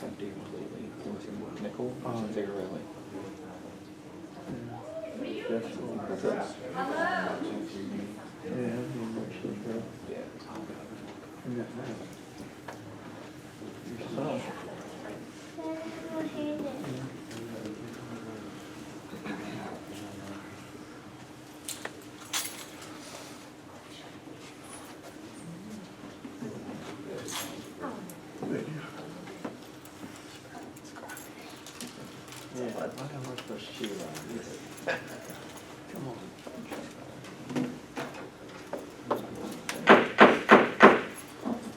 Empty completely. Nickel, Zigarelli. That's all. That's it. Yeah, Yeah. and that matters. Oh. Yeah, why am I supposed to cheer on this? Come on.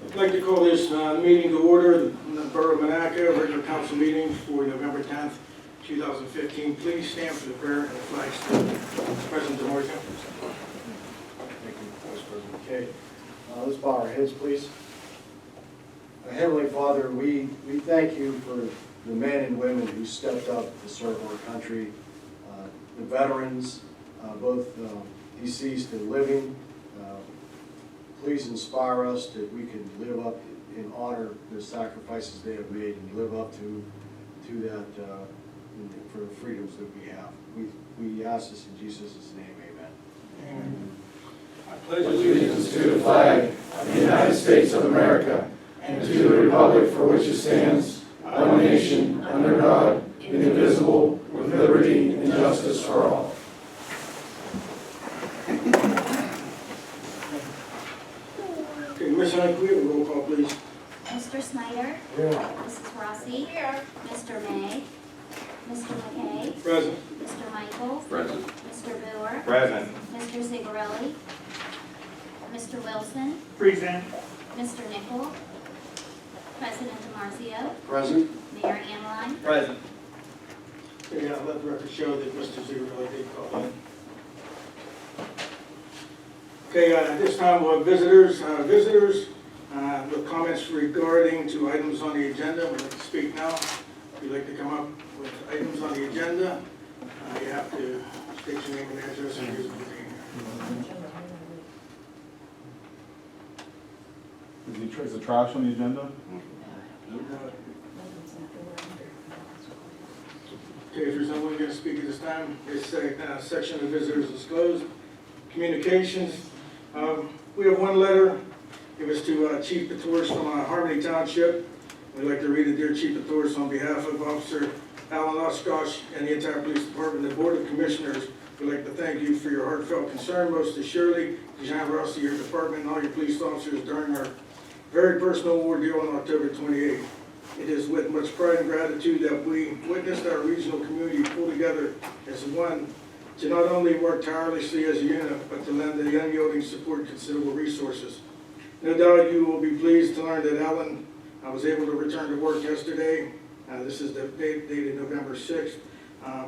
I'd like to call this meeting to order, the Borough of Monaca, regular council meeting for November 10th, 2015. Please stand for the prayer and the flag salute. President DeMorgan. Thank you, Vice President. Okay, let's bow our heads, please. Heavenly Father, we thank you for the men and women who stepped up to serve our country, the veterans, both deceased and living. Please inspire us that we can live up and honor the sacrifices they have made and live up to that for the freedoms that we have. We ask this in Jesus' name, amen. Amen. I pledge Allegiance to the flag of the United States of America and to the republic for which it stands, one nation, under God, indivisible, with liberty and justice for all. Okay, Ms. Hunt, we have a roll call, please. Mr. Snyder? Yeah. Mrs. Rossi? Here. Mr. May? Mr. McKay? Present. Mr. Michaels? Present. Mr. Boer? Present. Mr. Zigarelli? Mr. Wilson? Present. Mr. Nichol? President DeMarcio? Present. Mayor Amline? Present. Okay, let the record show that Mr. Zigarelli did call in. Okay, at this time we'll have visitors with comments regarding to items on the agenda. We'd like to speak now. If you'd like to come up with items on the agenda, you have to state your name and address and reason for being here. Is the trash on the agenda? Okay, if there's no one going to speak at this time, this section of visitors is closed. Communications, we have one letter. It was to Chief Petors from Harmony Township. We'd like to read it. Dear Chief Petors, on behalf of Officer Alan Oshkosh and the entire police department, the Board of Commissioners, we'd like to thank you for your heartfelt concern, most assuredly, Jean Rossi, your department, and all your police officers during our very personal ordeal on October 28th. It is with much pride and gratitude that we witnessed our regional community pull together as one to not only work tirelessly as a unit, but to lend the unyielding support considerable resources. No doubt you will be pleased to learn that Alan was able to return to work yesterday. This is the date dated November 6th.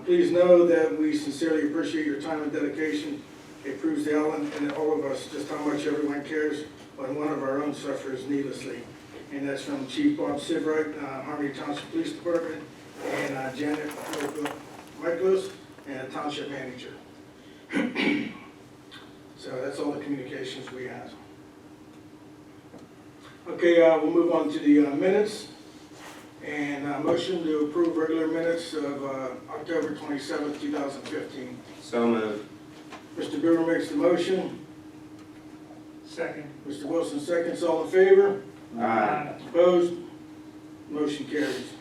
Please know that we sincerely appreciate your time and dedication. It proves to Alan and all of us just how much everyone cares when one of our own suffers needlessly. And that's from Chief Bob Sidwright, Harmony Township Police Department, and Janet Michaelos, and Township Manager. So that's all the communications we have. Okay, we'll move on to the minutes. And motion to approve regular minutes of October 27th, 2015. So moved. Mr. Brewer makes the motion. Second. Mr. Wilson seconds. All in favor? Aye. Opposed? Motion carries.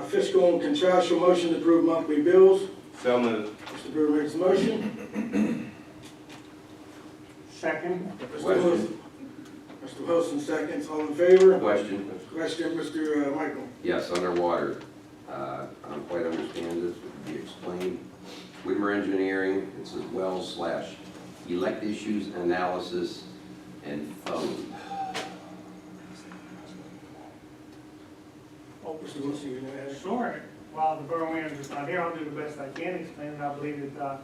Fiscal and contractual motion to approve monthly bills. So moved. Mr. Brewer makes the motion. Second. Mr. Wilson seconds. All in favor? Question. Question, Mr. Michael. Yes, underwater. I don't quite understand this. Could you explain? Whitmer Engineering, it says well/elect issues analysis and phone. Mr. Wilson, you know that? Sure. While the borough manager is not here, I'll do the best I can explain it. I believe that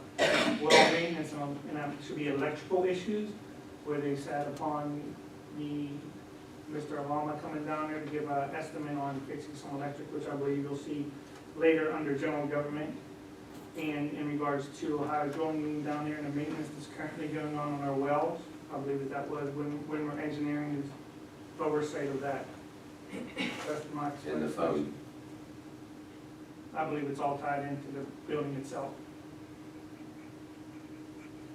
well maintenance and that should be electrical issues where they sat upon Mr. Alama coming down there to give an estimate on fixing some electric, which I believe you'll see later under general government. And in regards to Ohio Drilling down there and the maintenance that's currently going on our wells, I believe that was Whitmer Engineering's oversight of that. That's my And the experience. phone, I believe it's all tied into the building itself.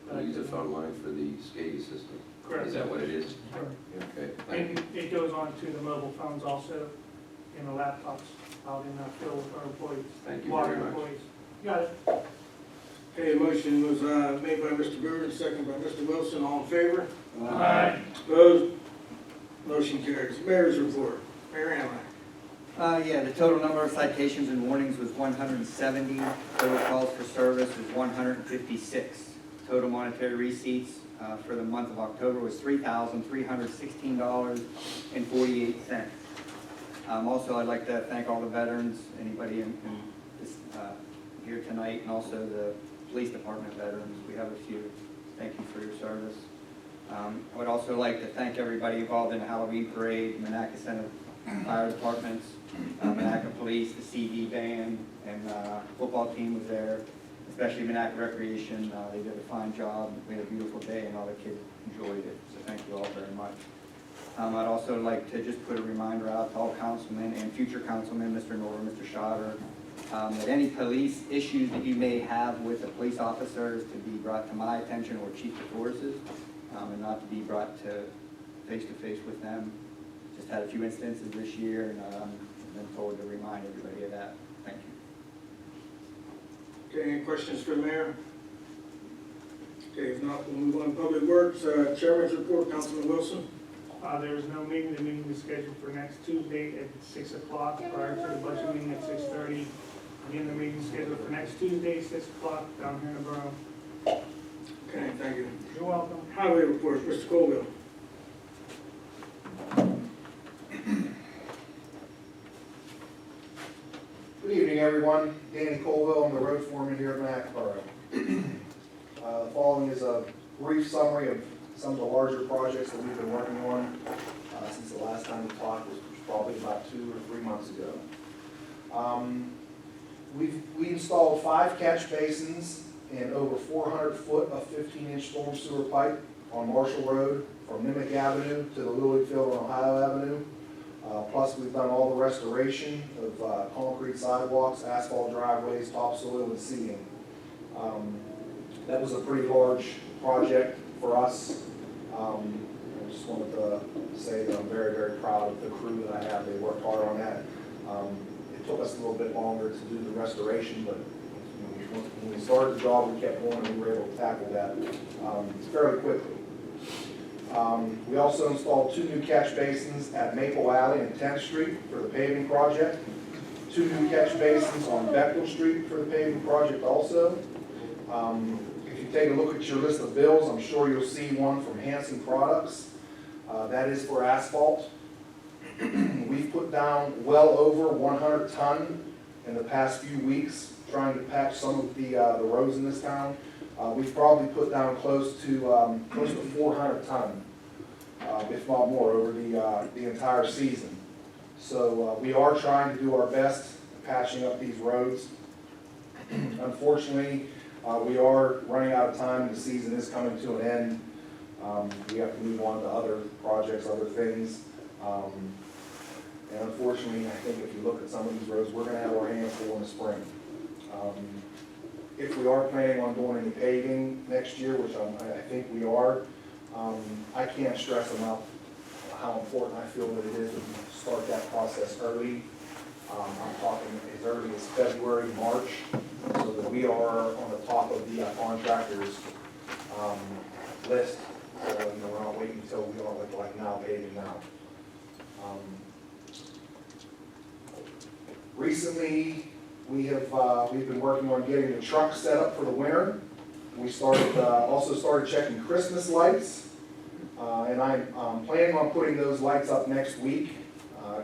But I we use a couldn't- phone line for the SCADA system. Correct. Is that what it is? Correct. Okay, thank And you. it goes on to the mobile phones also, and the laptops out in the field with our employees. Thank you water very much. employees. You got it. Okay, motion was made by Mr. Brewer and second by Mr. Wilson. All in favor? Aye. Opposed? Motion carries. Mayor's report. Mayor Hanley. Yeah, the total number of citations and warnings was 170. Total calls for service was 156. Total monetary receipts for the month of October was $3,316.48. Also, I'd like to thank all the veterans, anybody in this, here tonight, and also the police department veterans. We have a few. Thank you for your service. I would also like to thank everybody involved in the Halloween parade, Monaca Center Fire Departments, Monaca Police, the CD band, and football team was there, especially Monaca Recreation. They did a fine job. We had a beautiful day, and all the kids enjoyed it. So thank you all very much. I'd also like to just put a reminder out to all councilmen and future councilmen, Mr. Nor, Mr. Schotter, that any police issues that you may have with the police officers to be brought to my attention or Chief DeForest's, and not to be brought to face with them. Just had a few instances this year, and I've been told to remind everybody of that. Thank you. Okay, any questions for the mayor? Okay, if not, we'll move on to Public Works. Chairman's report, Councilman Wilson. There is no meeting. The meeting is scheduled for next Tuesday at 6 o'clock prior to the budget meeting at 6:30. Again, the meeting is scheduled for next Tuesday, 6 o'clock down here in the borough. Okay, thank you. You're welcome. Highway report, Mr. Colville. Good evening, everyone. Danny Colville, I'm the road foreman here at Monaca. The following is a brief summary of some of the larger projects that we've been working on since the last time we talked, which was probably about 2 or 3 months ago. We installed 5 catch basins and over 400 foot of 15-inch storm sewer pipe on Marshall Road from Nimick Avenue to the Lily Field on Ohio Avenue. Plus, we've done all the restoration of concrete sidewalks, asphalt driveways, topsoil, and seeding. That was a pretty large project for us. I just wanted to say that I'm very, very proud of the crew that I have. They worked hard on that. It took us a little bit longer to do the restoration, but when we started the job, we kept going and we were able to tackle that fairly quickly. We also installed 2 new catch basins at Maple Alley and 10th Street for the paving project. 2 new catch basins on Bechtel Street for the paving project also. If you take a look at your list of bills, I'm sure you'll see one from Hanson Products. That is for asphalt. We've put down well over 100 ton in the past few weeks trying to patch some of the roads in this town. We've probably put down close to 400 ton, if not more, over the entire season. So we are trying to do our best patching up these roads. Unfortunately, we are running out of time. The season is coming to an end. We have to move on to other projects, other things. And unfortunately, I think if you look at some of these roads, we're going to have our hands full in the spring. If we are planning on doing any paving next year, which I think we are, I can't stress enough how important I feel that it is that we start that process early. I'm talking as early as February, March, so that we are on the top of the contractors' list. So we're not waiting until we are like now paving now. Recently, we've been working on getting the truck set up for the winter. We also started checking Christmas lights, and I'm planning on putting those lights up next week.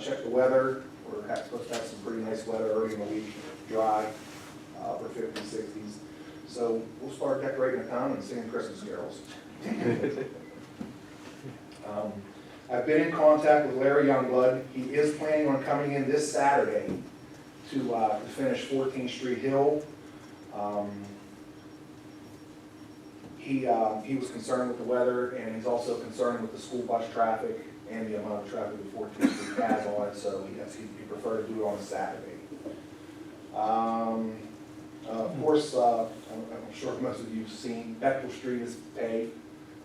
Check the weather. We're supposed to have some pretty nice weather early in the week, dry, upper 50s, 60s. So we'll start decorating the town and singing Christmas carols. I've been in contact with Larry Youngblood. He is planning on coming in this Saturday to finish 14th Street Hill. He was concerned with the weather, and he's also concerned with the school bus traffic and the amount of traffic the 14th Street has on it, so he preferred to do it on a Saturday. Of course, I'm sure most of you have seen, Bethel Street is paved.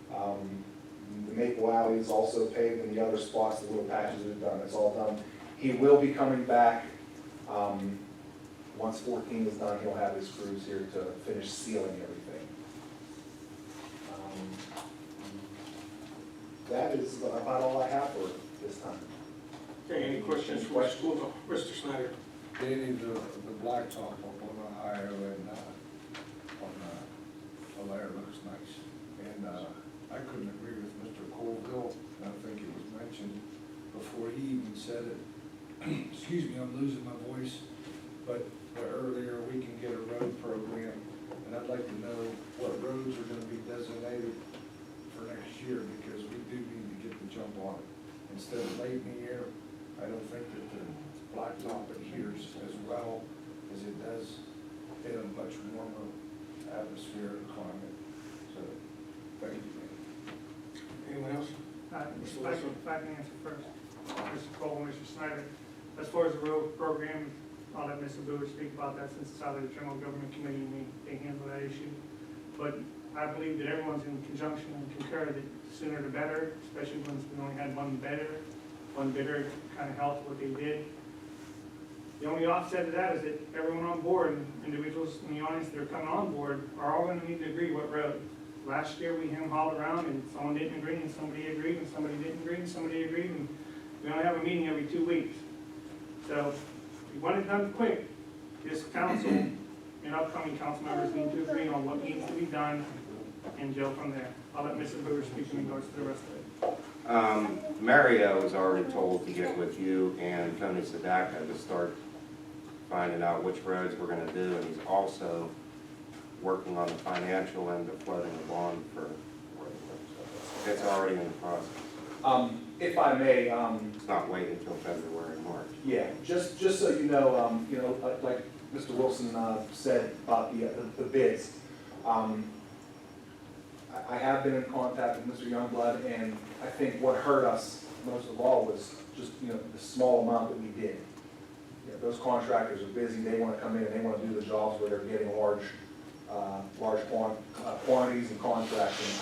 The Maple Alley is also paved, and the other spots, the little patches are done, it's all done. He will be coming back, once 14 is done, he'll have his crews here to finish sealing everything. That is about all I have for this time. Okay, any questions for Mr. Snyder? Danny, the blacktop up on Ohio and on there looks nice. And I couldn't agree with Mr. Colville, and I think it was mentioned before he even said it. Excuse me, I'm losing my voice, but the earlier we can get a road program, and I'd like to know what roads are gonna be designated for next year, because we do need to get the jump on it. Instead of late in the year, I don't think that the blacktop adheres as well as it does in a much warmer atmosphere and climate. So, thank you, man. Anyone else? If I can answer first, Mr. Cole, Mr. Snyder. As far as the road program, I'll let Mr. Brewer speak about that since it's out of the General Government Committee and they handle that issue. But I believe that everyone's in conjunction and concur that sooner the better, especially when we only had one bidder kind of helped what they did. The only offset to that is that everyone on board, and individuals in the audience that are coming on board, are all going to need to agree what road. Last year we hauled around and someone didn't agree and somebody agreed and somebody didn't agree and somebody agreed, and we only have a meeting every 2 weeks. So if you want it done quick, this council and upcoming council members need to agree on what needs to be done and go from there. I'll let Mr. Brewer speak in regards to the rest of it. Mario was already told to get with you and Tony Sadaka to start finding out which roads we're gonna do, and he's also working on the financial end of floating a bond for, it's already in the process. If I may, It's not waiting until February, March. yeah, just so you know, like Mr. Wilson said about the bids. I have been in contact with Mr. Youngblood, and I think what hurt us most of all was just, the small amount that we did. Those contractors are busy, they want to come in and they want to do the jobs where they're getting large quantities and contracts.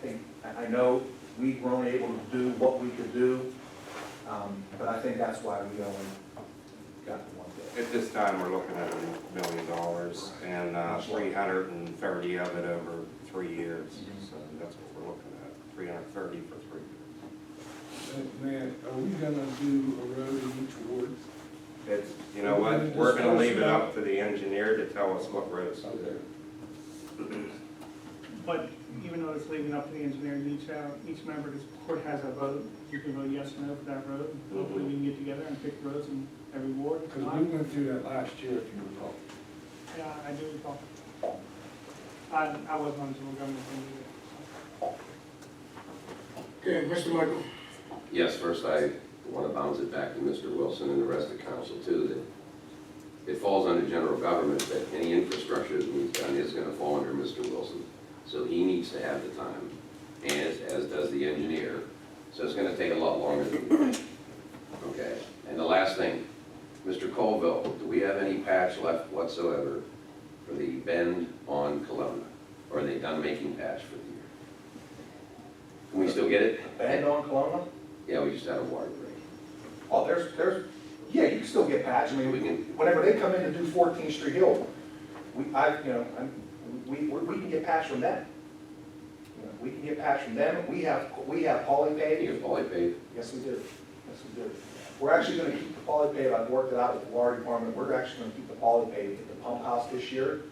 And I know we weren't able to do what we could do, but I think that's why we only got the one bid. At this time, we're looking at $1 million and 330 of it over 3 years. So that's what we're looking at, 330 for 3 years. Man, are we gonna do a road in each ward? It's, you know what, we're gonna leave it up to the engineer to tell us what roads to do. But even though it's leaving up to the engineer, each member of this court has a vote. You can vote yes or no for that road. Hopefully we can get together and pick roads in every ward. Because we went through that last year, if you recall. Yeah, I do recall. I wasn't on the general government thing either. Okay, Mr. Michael. Yes, first I want to bounce it back to Mr. Wilson and the rest of the council too, that it falls under general government, that any infrastructure that needs done is going to fall under Mr. Wilson. So he needs to have the time, as does the engineer. So it's going to take a lot longer than we think. Okay, and the last thing, Mr. Colville, do we have any patch left whatsoever for the bend on Kelowna? Or are they done making patch for the year? Can we still get it? Bend on Kelowna? Yeah, we just had a water break. Oh, yeah, you can still get patch. I mean, We can- whenever they come in to do 14th Street Hill, we can get patch from them. We can get patch from them. We have poly paved. You have poly paved? Yes, we do. Yes, we do. We're actually gonna keep the poly paved. I've worked it out with the water department. We're actually gonna keep the poly paved at the pump house this year.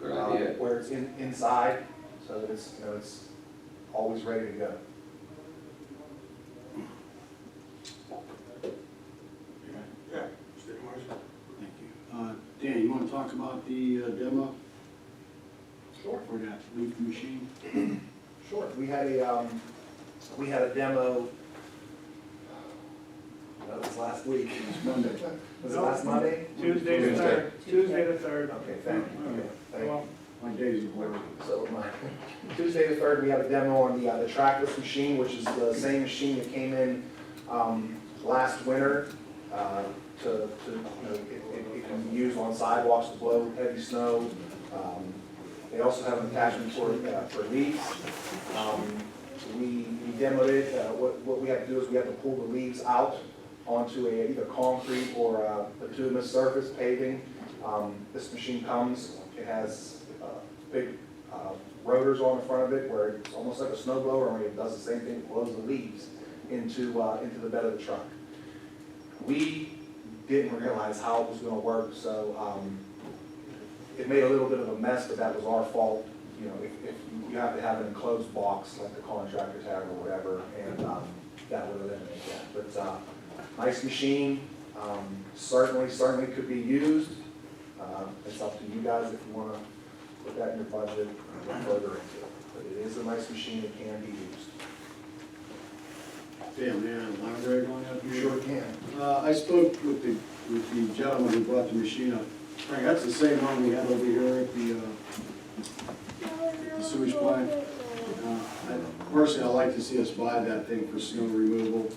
Good idea. Where it's inside, so that it's always ready to go. Yeah, Mr. Marshall. Thank you. Dan, you want to talk about the demo Sure. for that leaf machine? Sure. We had a demo, that was last week. It's Monday. Was it last Monday? Tuesday the 3rd. Tuesday the 3rd. Okay, thank you. Thank you. Well, My days are blurry. So Tuesday the 3rd, we had a demo on the trackless machine, which is the same machine that came in Last winter, it can be used on sidewalks to blow heavy snow. They also have an attachment for leaves. We demoed it. What we have to do is we have to pull the leaves out onto either concrete or a bituminous surface paving. This machine comes, it has big rotors on the front of it where it's almost like a snow blower, only it does the same thing, it blows the leaves into the bed of the truck. We didn't realize how it was going to work, so it made a little bit of a mess, but that was our fault. You know, if you have to have an enclosed box like the contractors have or whatever, and that would eliminate that. But nice machine, certainly could be used. It's up to you guys if you want to put that in your budget and look further into it. But it is a nice machine, it can be used. Dan, may I elaborate on that? You sure can. I spoke with the gentleman who brought the machine up. Frank, that's the same one we had over here at the sewage plant. Personally, I'd like to see us buy that thing for snow removal.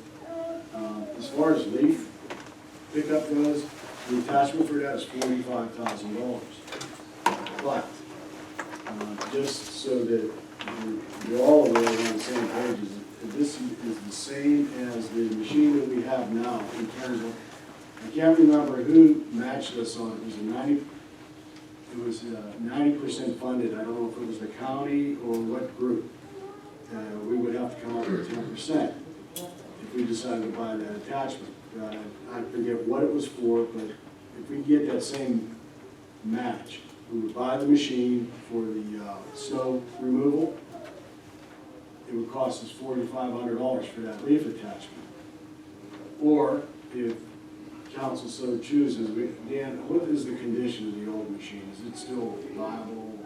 As far as leaf pickup goes, the attachment for that is $45,000. But, just so that you're all aware on the same page, this is the same as the machine that we have now in terms of, I can't remember who matched us on it. It was 90% funded. I don't know if it was the county or what group. We would have to come up with 10% if we decided to buy that attachment. I forget what it was for, but if we get that same match, we would buy the machine for the snow removal. It would cost us $4,500 for that leaf attachment. Or if council so chooses, Dan, what is the condition of the old machine? Is it still viable?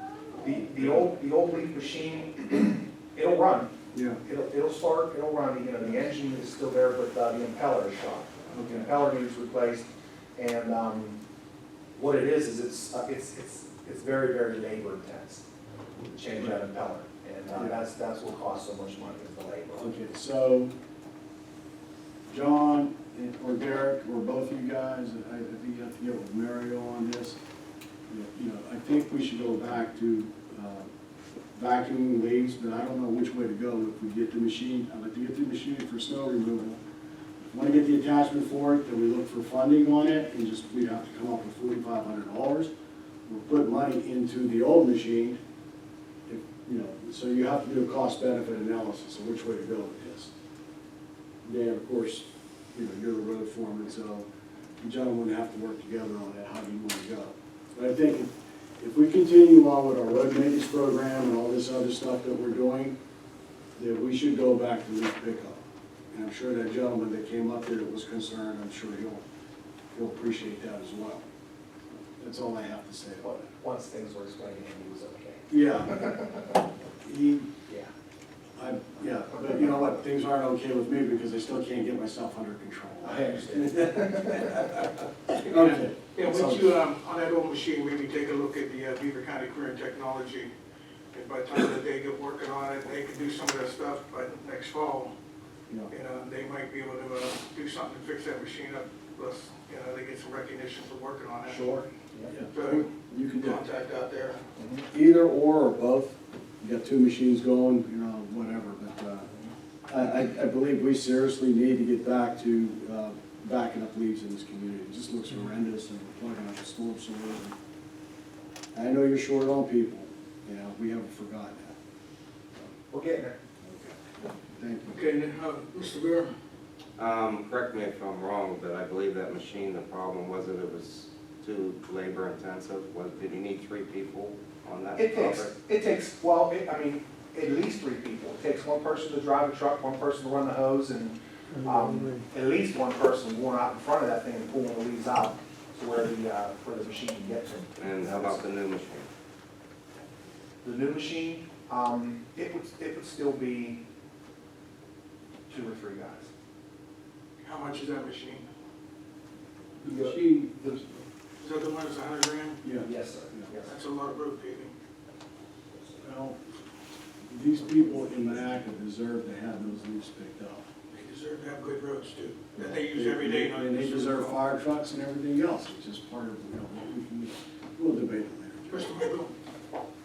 The old leaf machine, it'll run. Yeah. It'll start, it'll run. You know, the engine is still there, but the impeller is shot. The impeller needs replaced, and what it is it's very, very labor intense to change that impeller, and that's what costs so much money is the labor. Okay, so John or Derek or both of you guys, I think you have to get with Mario on this. You know, I think we should go back to vacuuming leaves, but I don't know which way to go. If we get the machine, I'd like to get the machine for snow removal. If we want to get the attachment for it, then we look for funding on it, and we'd have to come up with $4,500. We'll put money into the old machine, so you have to do a cost-benefit analysis of which way to go with this. Dan, of course, you're the road foreman, so you gentlemen have to work together on that, how do you want to go. But I think if we continue on with our road maintenance program and all this other stuff that we're doing, that we should go back to leaf pickup. And I'm sure that gentleman that came up there that was concerned, I'm sure he'll appreciate that as well. That's all I have to say about it. Once things were explained to him, he was okay. Yeah. Yeah. Yeah, but you know what, things aren't okay with me because I still can't get myself under control. I understand. Okay. Yeah, once you, on that old machine, maybe take a look at the Beaver County Career and Technology. And by the time that they get working on it, they can do some of that stuff by next fall. Yeah. They might be able to do something to fix that machine up, plus, they get some recognition for working on it. Sure. Yeah. So, You can do contact out there. either or both. You got two machines going, whatever, but I believe we seriously need to get back to backing up leaves in this community. It just looks horrendous and plugging up the storm sewers. I know you're short on people, we haven't forgotten that. We're getting there. Thank you. Okay, then, Mr. Beer? Correct me if I'm wrong, but I believe that machine, the problem was that it was too labor intensive. Did you need 3 people on that project? It takes, at least 3 people. It takes one person to drive a truck, one person to run the hose, and at least one person going out in front of that thing and pulling the leaves out to where the machine can get to. And how about the new machine? The new machine, it would still be 2 or 3 guys. How much is that machine? The machine, Is that the one that's $100,000? yeah. Yes, sir. Yes. That's a lot of road paving. Well, these people in Monaca deserve to have those leaves picked up. They deserve to have good roads too, that they use every day. And they deserve fire trucks and everything else, which is part of, what we can, we'll debate it later. Mr. Michael?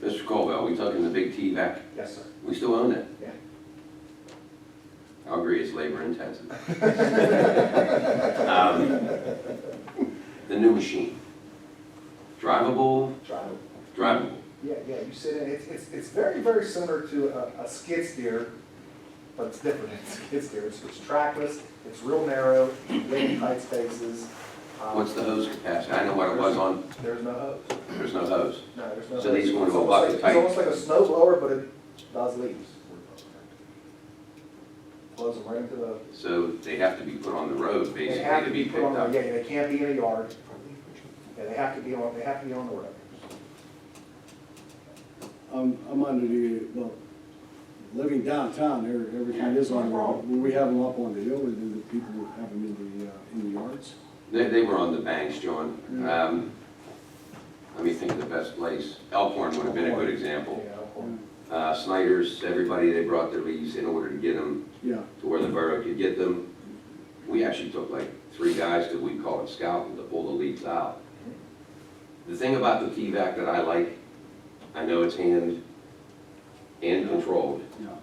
Mr. Colville, we talking the big T-Vac? Yes, sir. We still own it? Yeah. I'll agree, it's labor intensive. The new machine, drivable, drivable. Yeah, you sit in, it's very, very similar to a skid steer, but it's different than a skid steer. It's trackless, it's real narrow, really tight spaces. What's the hose capacity? I know what it was on, There's no hose. there's no hose. No, there's no hose. So these ones It's go almost bucket like- tight. It's almost like a snow blower, but it does leaves. Blows them right into the. So they have to be put on the road They basically have to to be be picked put on, up. yeah, they can't be in a yard. Yeah, they have to be on the road. I'm under well, living downtown, everything is on the road. When we have them up on the hill, and then the people have them in the yards. They were on the banks, John. Let me think of the best place. Elkhorn would have been a good example. Yeah. Snyder's, everybody, they brought their leaves in order to get them Yeah, to where the borough could get them. We actually took like 3 guys to, we call it scouting, to pull the leaves out. The thing about the T-Vac that I like, I know it's hand controlled. yeah.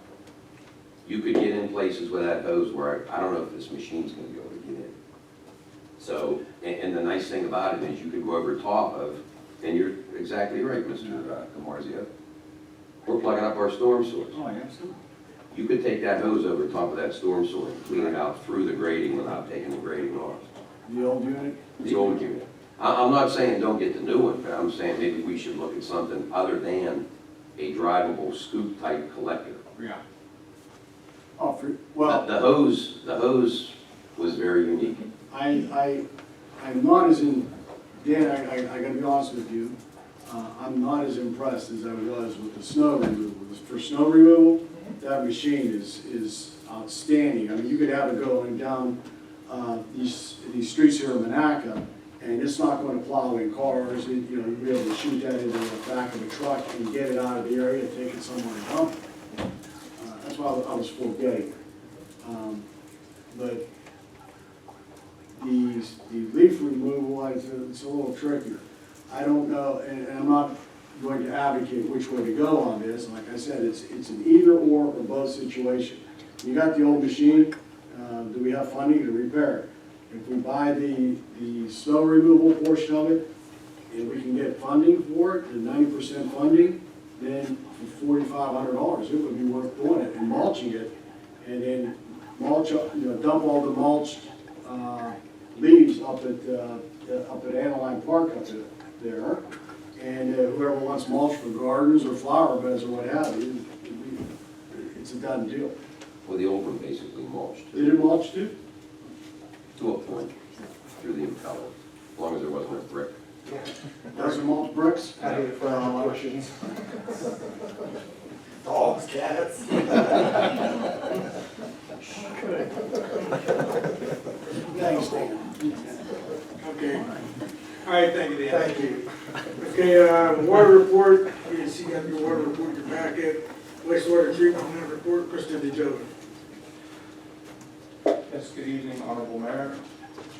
You could get in places with that hose where I don't know if this machine's gonna be able to get in. So, and the nice thing about it is you could go over top of, and you're exactly right, Mr. Camarzio. We're plugging up our storm sewers. Oh, absolutely. You could take that hose over top of that storm sewer and clean it out through the grading without taking the grading off. The old unit? The old unit. I'm not saying don't get the new one, but I'm saying maybe we should look at something other than a drivable scoop type collector. Yeah. Oh, well. The hose was very unique. I'm not as Dan, I gotta be honest with you, I'm not as impressed as I was with the snow removal. For snow removal, that machine is outstanding. I mean, you could have it going down these streets here in Monaca, and it's not going to plow in cars. You'll be able to shoot that into the back of a truck and get it out of the area, take it somewhere and dump it. That's why I was for getting it. But the leaf removal, it's a little trickier. I don't know, and I'm not going to advocate which way to go on this. Like I said, it's an either or both situation. You got the old machine, do we have funding to repair it? If we buy the snow removal portion of it, and we can get funding for it, the 90% funding, then for $4,500, it would be worth doing it and mulching it, and then mulch, dump all the mulched leaves up at Aniline Park up there, and whoever wants mulch for gardens or flower beds or what have you, it's a done deal. Well, the old one basically mulched. Did it mulch too? To a point, through the impeller, as long as there wasn't a brick. Does it mulch bricks? I need it for our cushions. Dogs, cats. Thanks, Dan. Okay. All right, thank you, Dan. Thank you. Okay, water report, you see, got your water report in your packet. Wastewater treatment plant report, Kristen DeJoe. Yes, good evening, Honorable Mayor,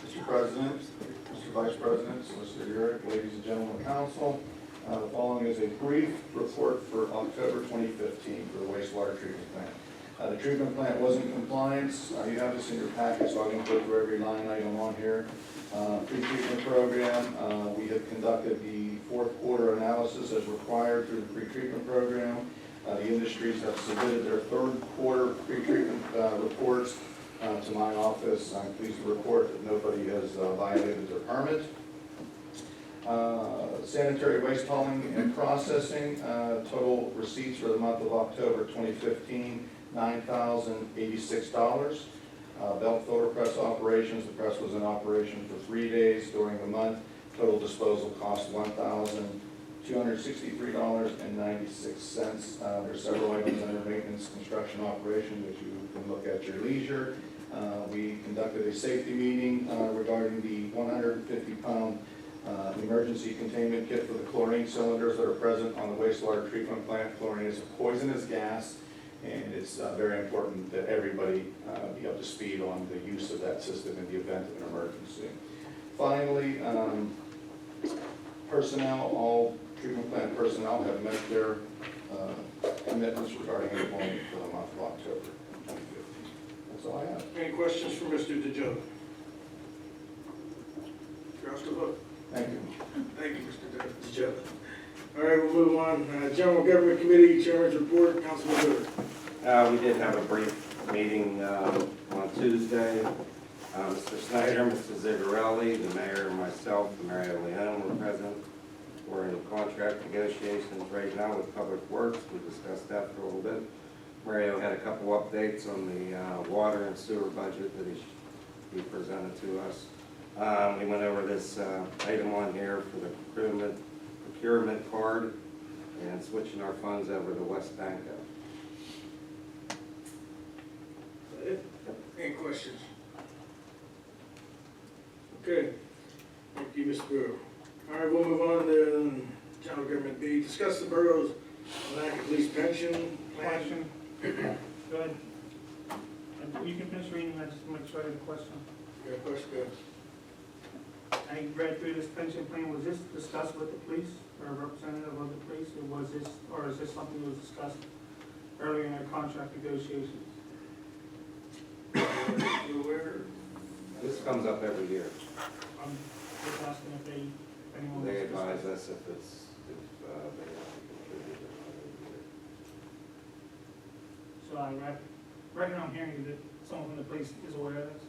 Mr. President, Mr. Vice President, Solicitor Yurick, ladies and gentlemen of council. The following is a brief report for October 2015 for the wastewater treatment plant. The treatment plant was in compliance. You have this in your packet, so I won't go through every line item on here. Pre-treatment program, we have conducted the fourth quarter analysis as required through the pre-treatment program. The industries have submitted their third quarter pre-treatment reports to my office. I'm pleased to report that nobody has violated their permit. Sanitary waste hauling and processing, total receipts for the month of October 2015, $9,086. Belt filter press operations, the press was in operation for 3 days during the month. Total disposal cost $1,263.96. There's several items under maintenance, construction, operation, which you can look at your leisure. We conducted a safety meeting regarding the 150-pound emergency containment kit for the chlorine cylinders that are present on the wastewater treatment plant. Chlorine is a poisonous gas, And it's very important that everybody be up to speed on the use of that system in the event of an emergency. Finally, personnel, all treatment plant personnel have met their commitments regarding employment for the month of October 2015. That's all I have. Any questions for Mr. DeJoe? You're off the hook. Thank you. Thank you, Mr. DeJoe. All right, we'll move on. General Government Committee Chairman's Report, Councilman Miller. We did have a brief meeting on Tuesday. Mr. Snyder, Mr. Zigarelli, the mayor, and myself, the Mayor of Leon were present. We're in contract negotiations right now with Public Works. We discussed that for a little bit. Mario had a couple updates on the water and sewer budget that he presented to us. We went over this item on here for the procurement card and switching our funds over to West Banco. Any questions? Okay. Thank you, Mr. Brewer. All right, we'll move on to General Government B. Discuss the borough's lack of police pension plan. Question. Go ahead. And you can finish reading, I just make sure I have a question. Yeah, question, good. I read through this pension plan, was this discussed with the police or a representative of the police, or was this, or is this something that was discussed earlier in our contract negotiations? You aware? This comes up every year. I'm just asking if anyone. They was discussed. advise us if they have to contribute or not every year. So I reckon I'm hearing that someone from the police is aware of this.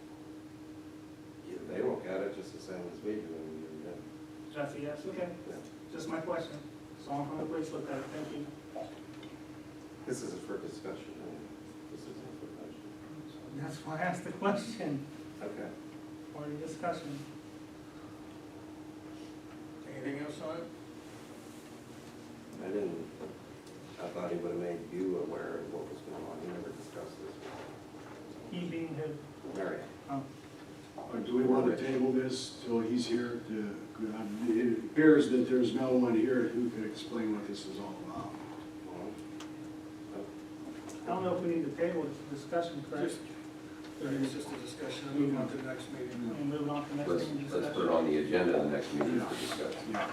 Yeah, they look at it just the same as we do. And, That's a yes, okay. yeah. Just my question. Someone from the police looked at it, thank you. This is for discussion. This isn't for motion. That's why I asked the question, Okay. for the discussion. Anything else on it? I thought he would have made you aware of what was going on. He never discussed this. He being who? Mary. Oh, Do we want to table this till he's here to, it appears that there's no one here who could explain what this is all about. I don't know if we need to table this discussion, correct? It's just a discussion, and move on to the next meeting. And move on to the next Let's, meeting let's put it discussion. on the agenda the next meeting to discuss. Yeah.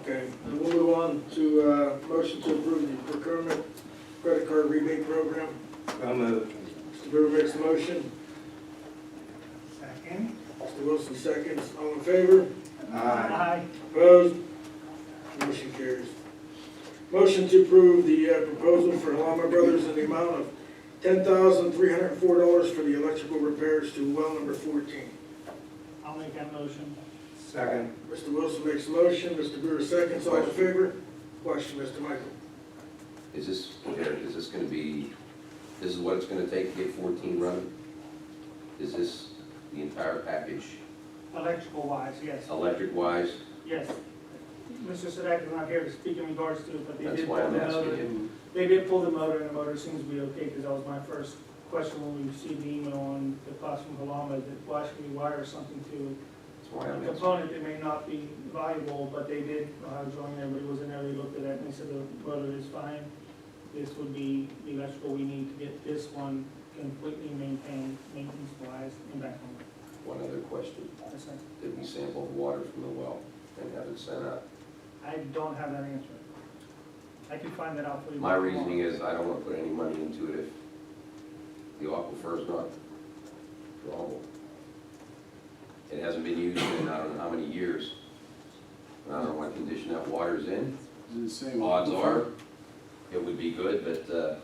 Okay, we'll move on to motion to approve the procurement credit card rebate program. So moved. Mr. Brewer makes the motion. Second. Mr. Wilson seconds. All in favor? Aye. Opposed? Motion carries. Motion to approve the proposal for Lama Brothers in the amount of $10,304 for the electrical repairs to well number 14. I'll make that motion. Second. Mr. Wilson makes the motion. Mr. Brewer seconds. All in favor? Question, Mr. Michael. Is this, Eric, is this gonna be, this is what it's gonna take to get 14 running? Is this the entire package, Electrical wise, yes. electric wise? Yes. Mr. Sadek is not here to speak in regards to it, but they That's did why pull I'm the asking motor. you. They did pull the motor, and the motor seems to be okay, because that was my first question when we received the email on the cost from Halama, that why should we wire something to That's why a I'm asking. component that may not be valuable, but they did, join everybody was in there, they looked at it, and they said the motor is fine. This would be the electrical we need to get this one completely maintained, maintenance-wise, and back on. One other question. Yes, sir. Did we sample the water from the well and have it sent out? I don't have that answer. I can find that out for you. My reasoning is I don't want to put any money into it if the aquifer is not drawable. It hasn't been used in I don't know how many years. I don't know what condition that water's in. Is it the same? Odds are, it would be good, but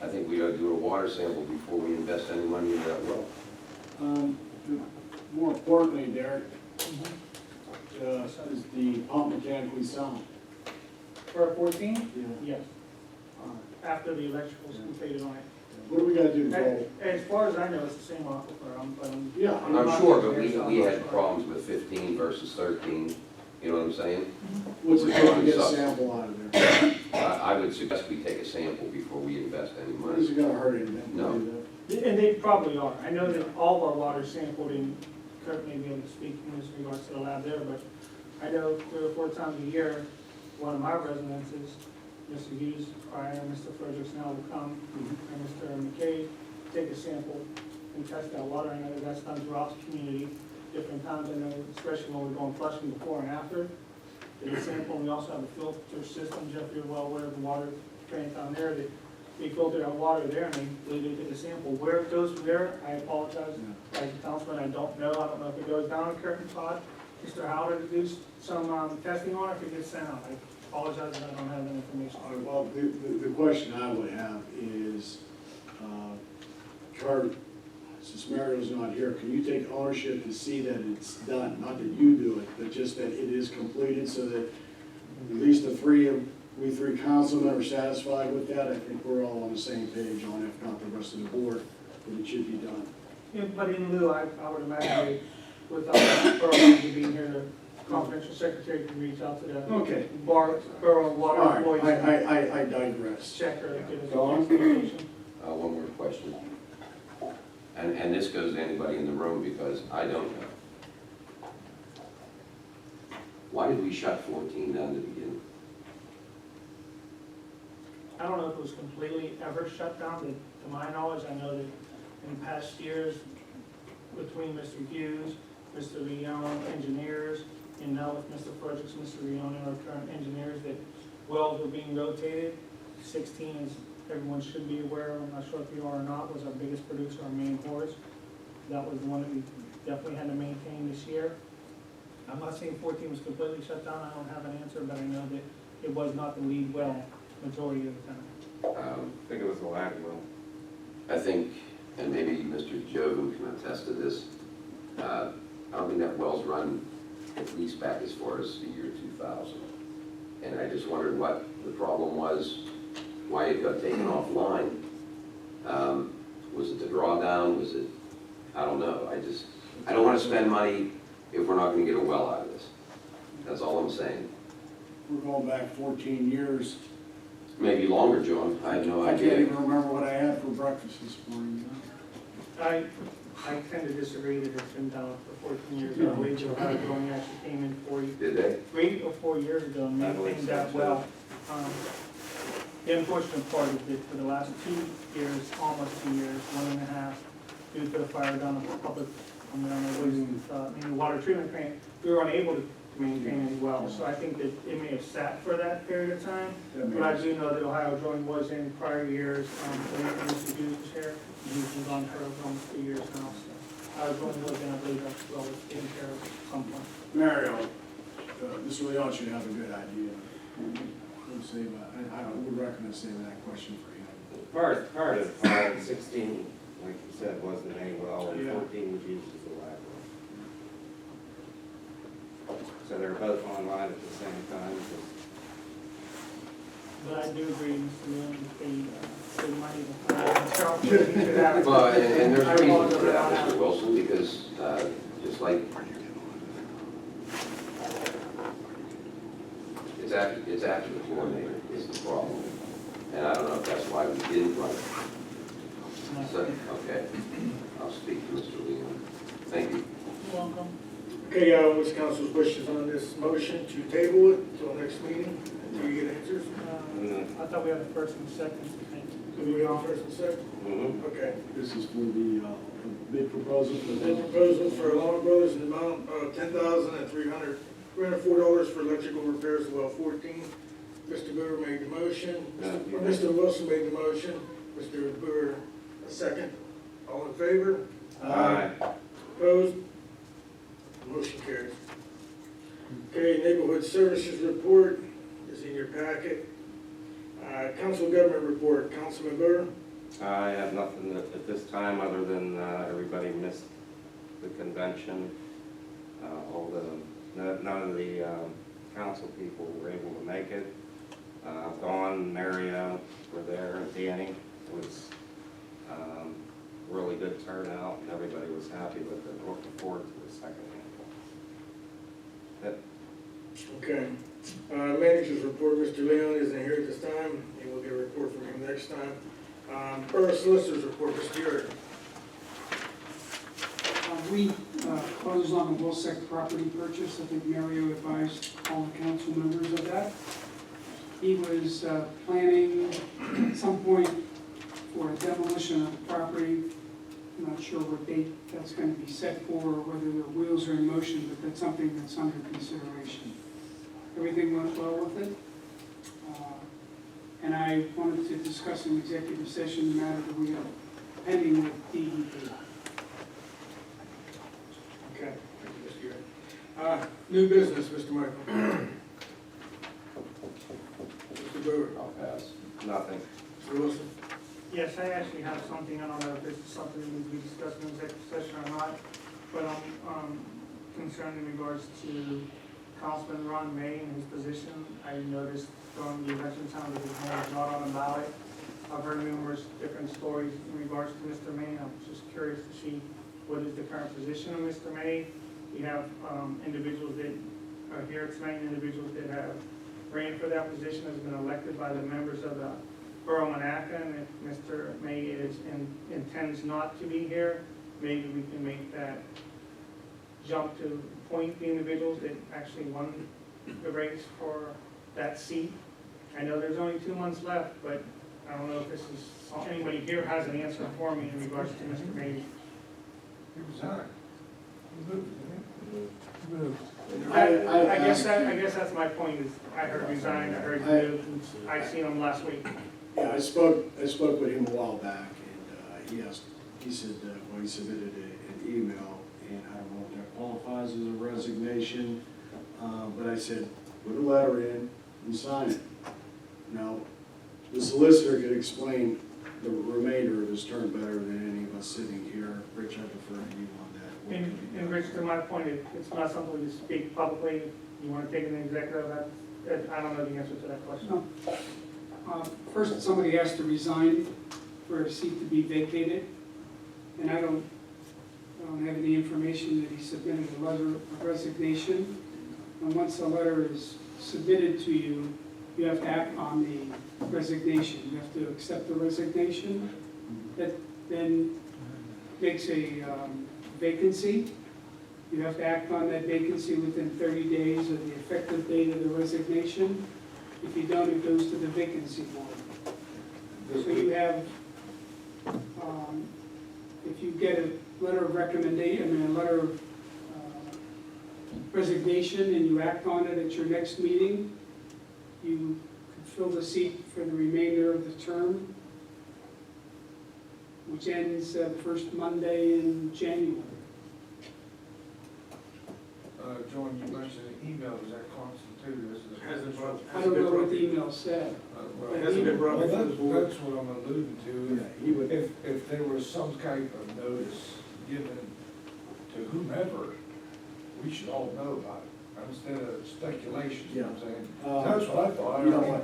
I think we ought to do a water sample before we invest any money into that well. More importantly, Derek, is the pump mechanically sound? For 14? Yeah. Yes, after the electrical's completed on it. What do we gotta do, Joel? As far as I know, it's the same aquifer, but Yeah. I'm sure, but we had problems with 15 versus 13, you know what I'm saying? What's it take to get a sample out of there? I would suggest we take a sample before we invest any What money. is it gonna hurt anything? No. And they probably are. I know that all of our water sampled in, Kurt may be able to speak in this regards to the lab there, but I know 3 or 4 times a year, one of my residences, Mr. Hughes, prior, Mr. Fredericks now will come, and Mr. McKay, take a sample and test that water. I know that's done throughout the community, different times, I know, especially when we're going flushing before and after. Take a sample, and we also have a filter system, Jeff, you're well aware of the water drains down there, that we filter that water there, and they take a sample. Where it goes from there, I apologize, as a councilman, I don't know if it goes down a curtain pod, Mr. Howard to do some testing on it, if it gets sent out. I apologize that I don't have that information. Well, the question I would have is, Charlie, since Mario's not here, can you take ownership to see that it's done? Not that you do it, but just that it is completed so that at least we three councilmen are satisfied with that. I think we're all on the same page on, if not the rest of the board, that it should be done. Yeah, but in lieu, I would imagine with Borough Manager being here, the confidential secretary can reach out to the Okay. Borough Water All right, employees. I digress. Check or give us Go on. information. One more question. And this goes to anybody in the room because I don't know. Why did we shut 14 down to begin with? I don't know if it was completely ever shut down, but to my knowledge, I know that in past years, between Mr. Hughes, Mr. Leon, engineers, and now with Mr. Fredericks, Mr. Leon, and our current engineers, that wells were being rotated. 16, as everyone should be aware, I'm not sure if you are or not, was our biggest producer, our main horse. That was the one that we definitely had to maintain this year. I'm not saying 14 was completely shut down, I don't have an answer, but I know that it was not the lead well majority of the time. I think it was the lag well. I think, and maybe Mr. Joven can attest to this, I don't think that well's run at least back as far as the year 2000. And I just wondered what the problem was, why it got taken offline. Was it the drawdown? Was it, I don't know. I don't want to spend money if we're not going to get a well out of this. That's all I'm saying. We're going back 14 years. Maybe longer, John. I have no I can't idea. even remember what I had for breakfast this morning. I tend to disagree that it's been down for 14 years. I believe the Ohio Growing actually came in 3 or 4 years ago and maintained that well. The unfortunate part is that for the last 2 years, almost 2 years, 1.5, due to the fire down at the public, water treatment plant, we were unable to maintain it well. So I think that it may have sat for that period of time. But I do know that Ohio Growing was in prior years, when Mr. Hughes was here, and he's been gone for almost 2 years now. So Ohio Growing was in, I believe that's well taken care of at some point. Mario, Mr. Leon should have a good idea. I would recommend saving that question for him. Part of 16, like you said, wasn't any well, and 14 was used as a lag well. So they're both online at the same time. But I do agree, Mr. Leon, that they might even. Well, and there's reasons for that, Mr. Wilson, because just like it's after the coordinator is the problem, and I don't know if that's why we didn't run it. So, okay, I'll speak to Mr. Leon. Thank you. You're welcome. Okay, what's council's wishes on this motion to table it until next meeting, until you get answers? I thought we had a first and second. So we go on first and second? Mm-hmm. Okay. This is for the bid proposal for The proposal for Long Brothers in the amount of $10,304 for electrical repairs to well 14. Mr. Brewer made the motion. Mr. Wilson made the motion. Mr. Brewer, a second. All in favor? Aye. Opposed? Motion carries. Okay, neighborhood services report is in your packet. Council government report, Councilman Brewer. I have nothing at this time other than everybody missed the convention. None of the council people were able to make it. Dawn, Mario were there, and Danny. It was really good turnout, and everybody was happy with it. Looking forward to the second one. Okay. Manager's report, Mr. Leon isn't here at this time. He will get a report from him next time. Borough Solicitor's report, Mr. Urick. We photos on the Wilsec property purchase. I think Mario advised all the council members of that. He was planning at some point for a demolition of the property. I'm not sure what date that's going to be set for or whether the wheels are in motion, but that's something that's under consideration. Everything went well with it. And I wanted to discuss in executive session the matter that we have pending with DEP. Okay, thank you, Mr. Garrett. New business, Mr. Michael. Mr. Brewer. I'll pass. Nothing. Mr. Wilson. Yes, I actually have something, I don't know if this is something that needs to be discussed in executive session or not, but I'm concerned in regards to Councilman Ron May and his position. I noticed during the election time that his name was not on the ballot. I've heard numerous different stories in regards to Mr. May. I'm just curious to see what is the current position of Mr. May. We have individuals that are here tonight, individuals that have ran for that position, has been elected by the members of the Borough of Monaca, and if Mr. May intends not to be here, maybe we can make that jump to appoint the individuals that actually won the race for that seat. I know there's only 2 months left, but I don't know if this is, anybody here has an answer for me in regards to Mr. May. He resigned. He moved. I guess that's my point, is I heard resign, I heard he moved, and I seen him last week. Yeah, I spoke with him a while back, and he said, well, he submitted an email, and I don't know if that qualifies as a resignation, but I said, put a letter in and sign it. Now, the solicitor could explain the remainder of his term better than any of us sitting here. Rich, I defer to you on that. And Rich, to my point, it's not something we speak publicly. You want to take an executive, I don't know the answer to that question. No. First, somebody has to resign for a seat to be vacated, and I don't have any information that he submitted a letter of resignation. And once the letter is submitted to you, you have to act on the resignation. You have to accept the resignation. That then makes a vacancy. You have to act on that vacancy within 30 days of the effective date of the resignation. If you don't, it goes to the vacancy board. So you have, if you get a letter of recommendation, a letter of resignation, and you act on it at your next meeting, you can fill the seat for the remainder of the term, which ends the first Monday in January. John, you mentioned an email, does that constitute I don't know what the email said. Hasn't been brought before the board. That's what I'm alluding to. If there was some type of notice given to whomever, we should all know about it, instead of speculation, you know what I'm saying? That's what I thought. I don't want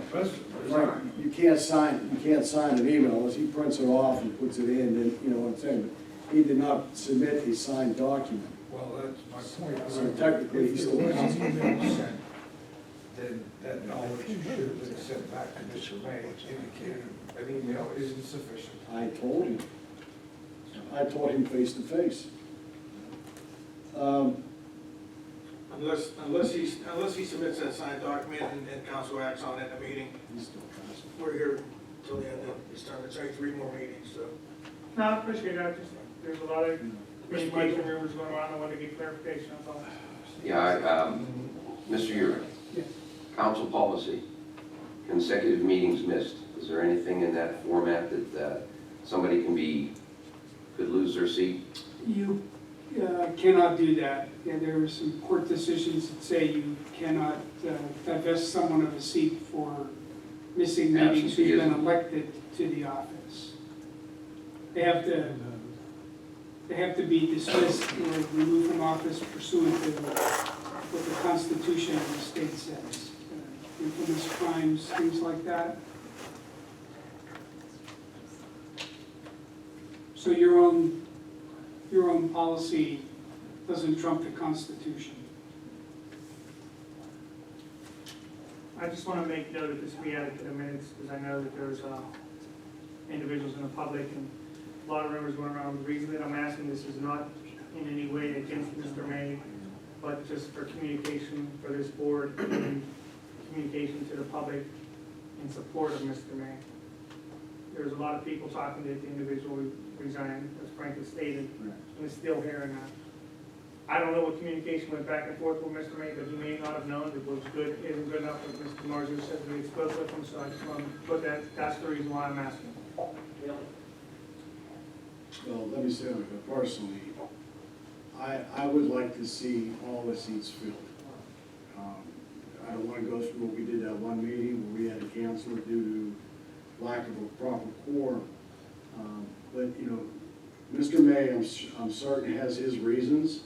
Right, you can't sign an email unless he prints it off and puts it in, then, you know what I'm saying? But he did not submit a signed document. Well, that's my point. So technically, if he's there still was counting. an email sent, then that knowledge should have been sent back to Mr. May, indicating an email isn't sufficient. I told him face to face. Unless he submits that signed document and council acts on it in a meeting, He's still counsel. we're here till the end of this term. It's only 3 more meetings, so. No, I appreciate that. Just, there's a lot of communication rumors going around. I want to get clarification, that's all. Yeah, Mr. Urick, Yes. council policy, consecutive meetings missed. Is there anything in that format that somebody could lose their seat? You cannot do that. And there are some court decisions that say you cannot divest someone of a seat for missing meetings who've been elected to the office. They have to be dismissed or removed from office pursuant to what the Constitution of the state says. Infamous crimes, things like that. So your own policy doesn't trump the Constitution. I just want to make note of this, be added to the minutes, because I know that there's individuals in the public and a lot of rumors going around. The reason that I'm asking this is not in any way against Mr. May, but just for communication for this board and communication to the public in support of Mr. May. There's a lot of people talking that the individual resigned, as Frank has stated, and is still here and I don't know what communication went back and forth with Mr. May, but he may not have known it was good, isn't good enough, but Mr. Marzio said that he spoke with him, so I just want to put that's the reason why I'm asking. Well, let me say, personally, I would like to see all the seats filled. I don't want to go through what we did that one meeting where we had to cancel it due to lack of a proper quorum. But, you know, Mr. May, I'm certain has his reasons.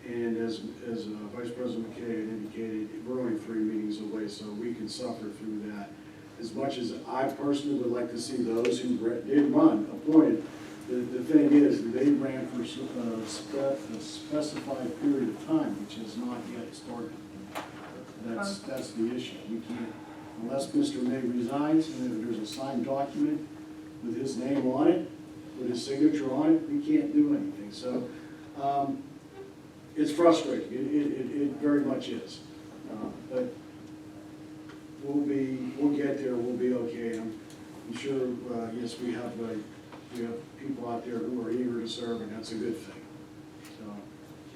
And as Vice President McKay had indicated, we're only 3 meetings away, so we can suffer through that. As much as I personally would like to see those who did run appointed, the thing is, they ran for a specified period of time, which has not yet started. That's the issue. We can't, unless Mr. May resigns and if there's a signed document with his name on it, with his signature on it, we can't do anything. So it's frustrating. It very much is. But we'll get there. We'll be okay. I'm sure. Yes, we have people out there who are eager to serve, and that's a good thing. So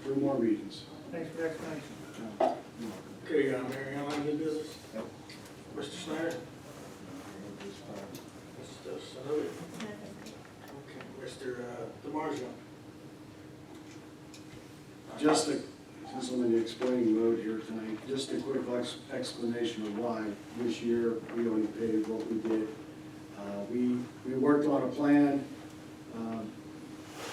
3 more readings. Thanks for the explanation. Okay, Mary Ellen, any business? Mr. Snyder? Mr. Sanobi? Okay, Mr. DeMarzio? Since I'm in the explaining mode here tonight, just a quick explanation of why this year we only paid what we did. We worked on a plan.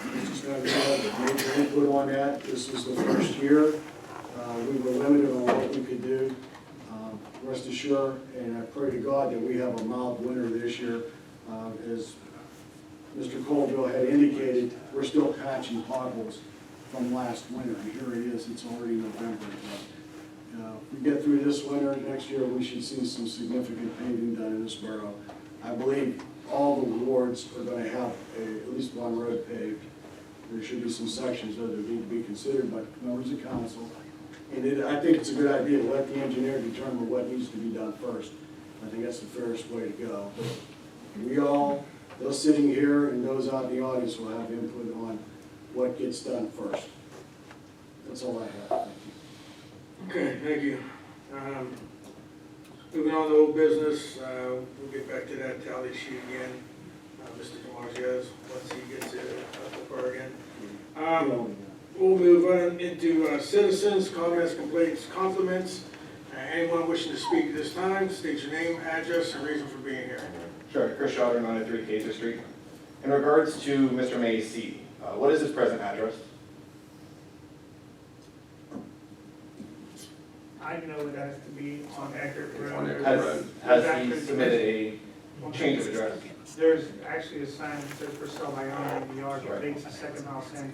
Mr. Snyder had major input on that. This was the first year. We were limited on what we could do. Rest assured, and I pray to God that we have a mild winter this year. As Mr. Colville had indicated, we're still patching potholes from last winter, and here it is, it's already November. If we get through this winter, next year we should see some significant paving done in this borough. I believe all the wards are going to have at least one road paved. There should be some sections that need to be considered by members of council. And I think it's a good idea to let the engineer determine what needs to be done first. I think that's the fairest way to go. But we all, those sitting here and those out in the audience will have input on what gets done first. That's all I have. Thank you. Okay, thank you. Moving on to old business, we'll get back to that tally sheet again. Mr. DeMarzio, once he gets it up the again. We'll move on into citizens, comments, complaints, compliments. Anyone wishing to speak at this time, state your name, address, and reason for being here. Sure, Chris Schauder, 903 Cater Street. In regards to Mr. May's seat, what is his present address? I know it has to be on Eckert It's on Road. Eckert. Has he submitted a change of address? There's actually a sign that says for sale by owner in the yard, but it's the second house in.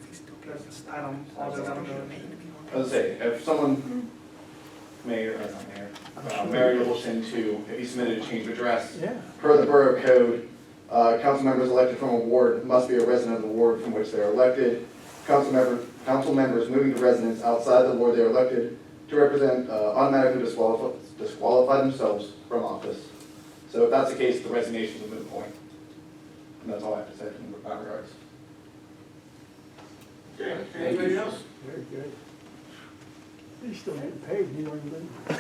I don't know. Let's say, if someone, Mayor, Mary Wilson too, if he submitted a change of address, per the Borough Code, council members elected from a ward must be a resident of the ward from which they are elected. Council members moving to residence outside the ward they are elected to represent automatically disqualify themselves from office. So if that's the case, the resignation is a moot point. And that's all I have to say in that regards. Okay, anybody else? Very good. He's still getting paid, you know what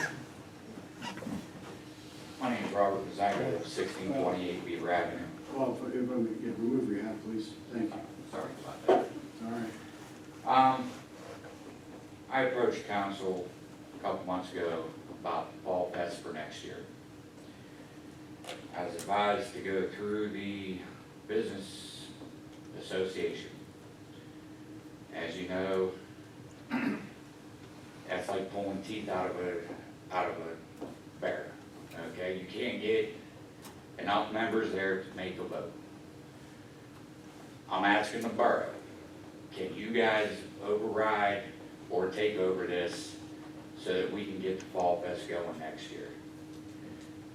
My name is Robert Zachary, 1628 Beaver Avenue. Well, remove your hat, please. Thank you. Sorry about that. All right. I approached council a couple months ago about Fall Fest for next year. I was advised to go through the business association. As you know, that's like pulling teeth out of a bear. Okay, you can't get enough members there to make a vote. I'm asking the borough, can you guys override or take over this so that we can get the Fall Fest going next year?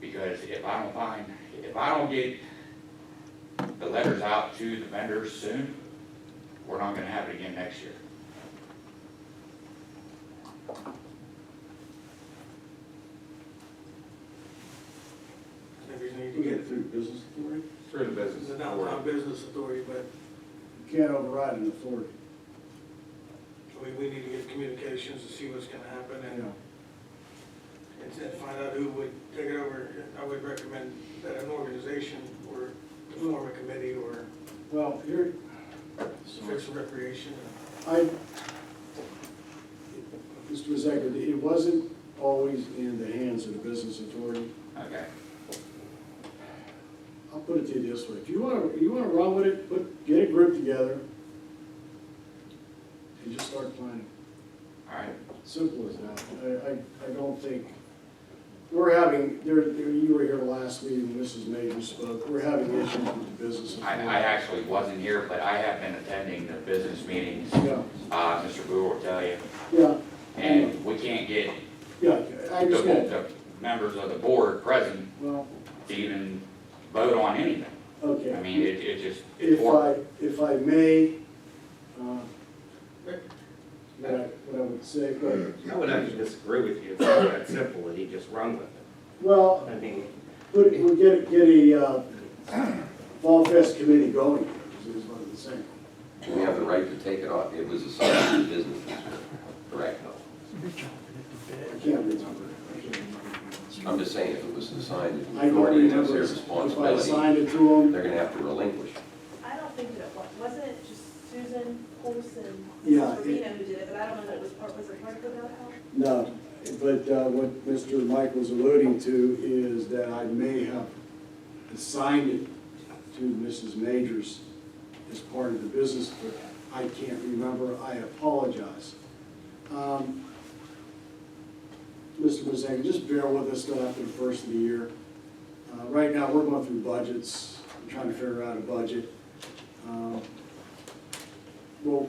Because if I don't get the letters out to the vendors soon, we're not gonna have it again next year. I think we need to You get get it through business authority. Through the business. the downtown business authority, but You can't override an authority. we need to get communications to see what's gonna happen You know. and find out who would take it over. I would recommend that an organization or to form a committee or Well, here, if it's recreation. Mr. Mazeka, it wasn't always in the hands of the business authority. Okay. I'll put it to you this way, if you wanna run with it, get a group together and just start planning. All right. Simple as that. I don't think, we're having, you were here last meeting, Mrs. Major spoke, we're having issues with the business authority. I actually wasn't here, but I have been attending the business meetings. Yeah, Mr. Brewer will tell you. yeah, And we can't get yeah, I understand. the members of the board present Well, to even vote on anything. okay. I mean, it just, it's If horrible. I may, what I would say, but, I would actually disagree with you. It's not that simple that he just run with it. well, I mean, we'll get a Fall Fest committee going, is what I'm saying. We have the right to take it off. It was assigned to the business district, correct? I can't remember. I'm just saying, if it was assigned, I don't authority, it's remember their if I responsibility. assigned it to them. They're gonna have to relinquish. I don't think that it was, wasn't it just Susan Colson, Yeah, Mrs. Rubino who did it, but I don't know that it was part of the Board Health? No, but what Mr. Michael's alluding to is that I may have assigned it to Mrs. Majors as part of the business, but I can't remember, I apologize. Mr. Mazanga, just bear with us till after the first of the year. Right now, we're going through budgets, I'm trying to figure out a budget. Well,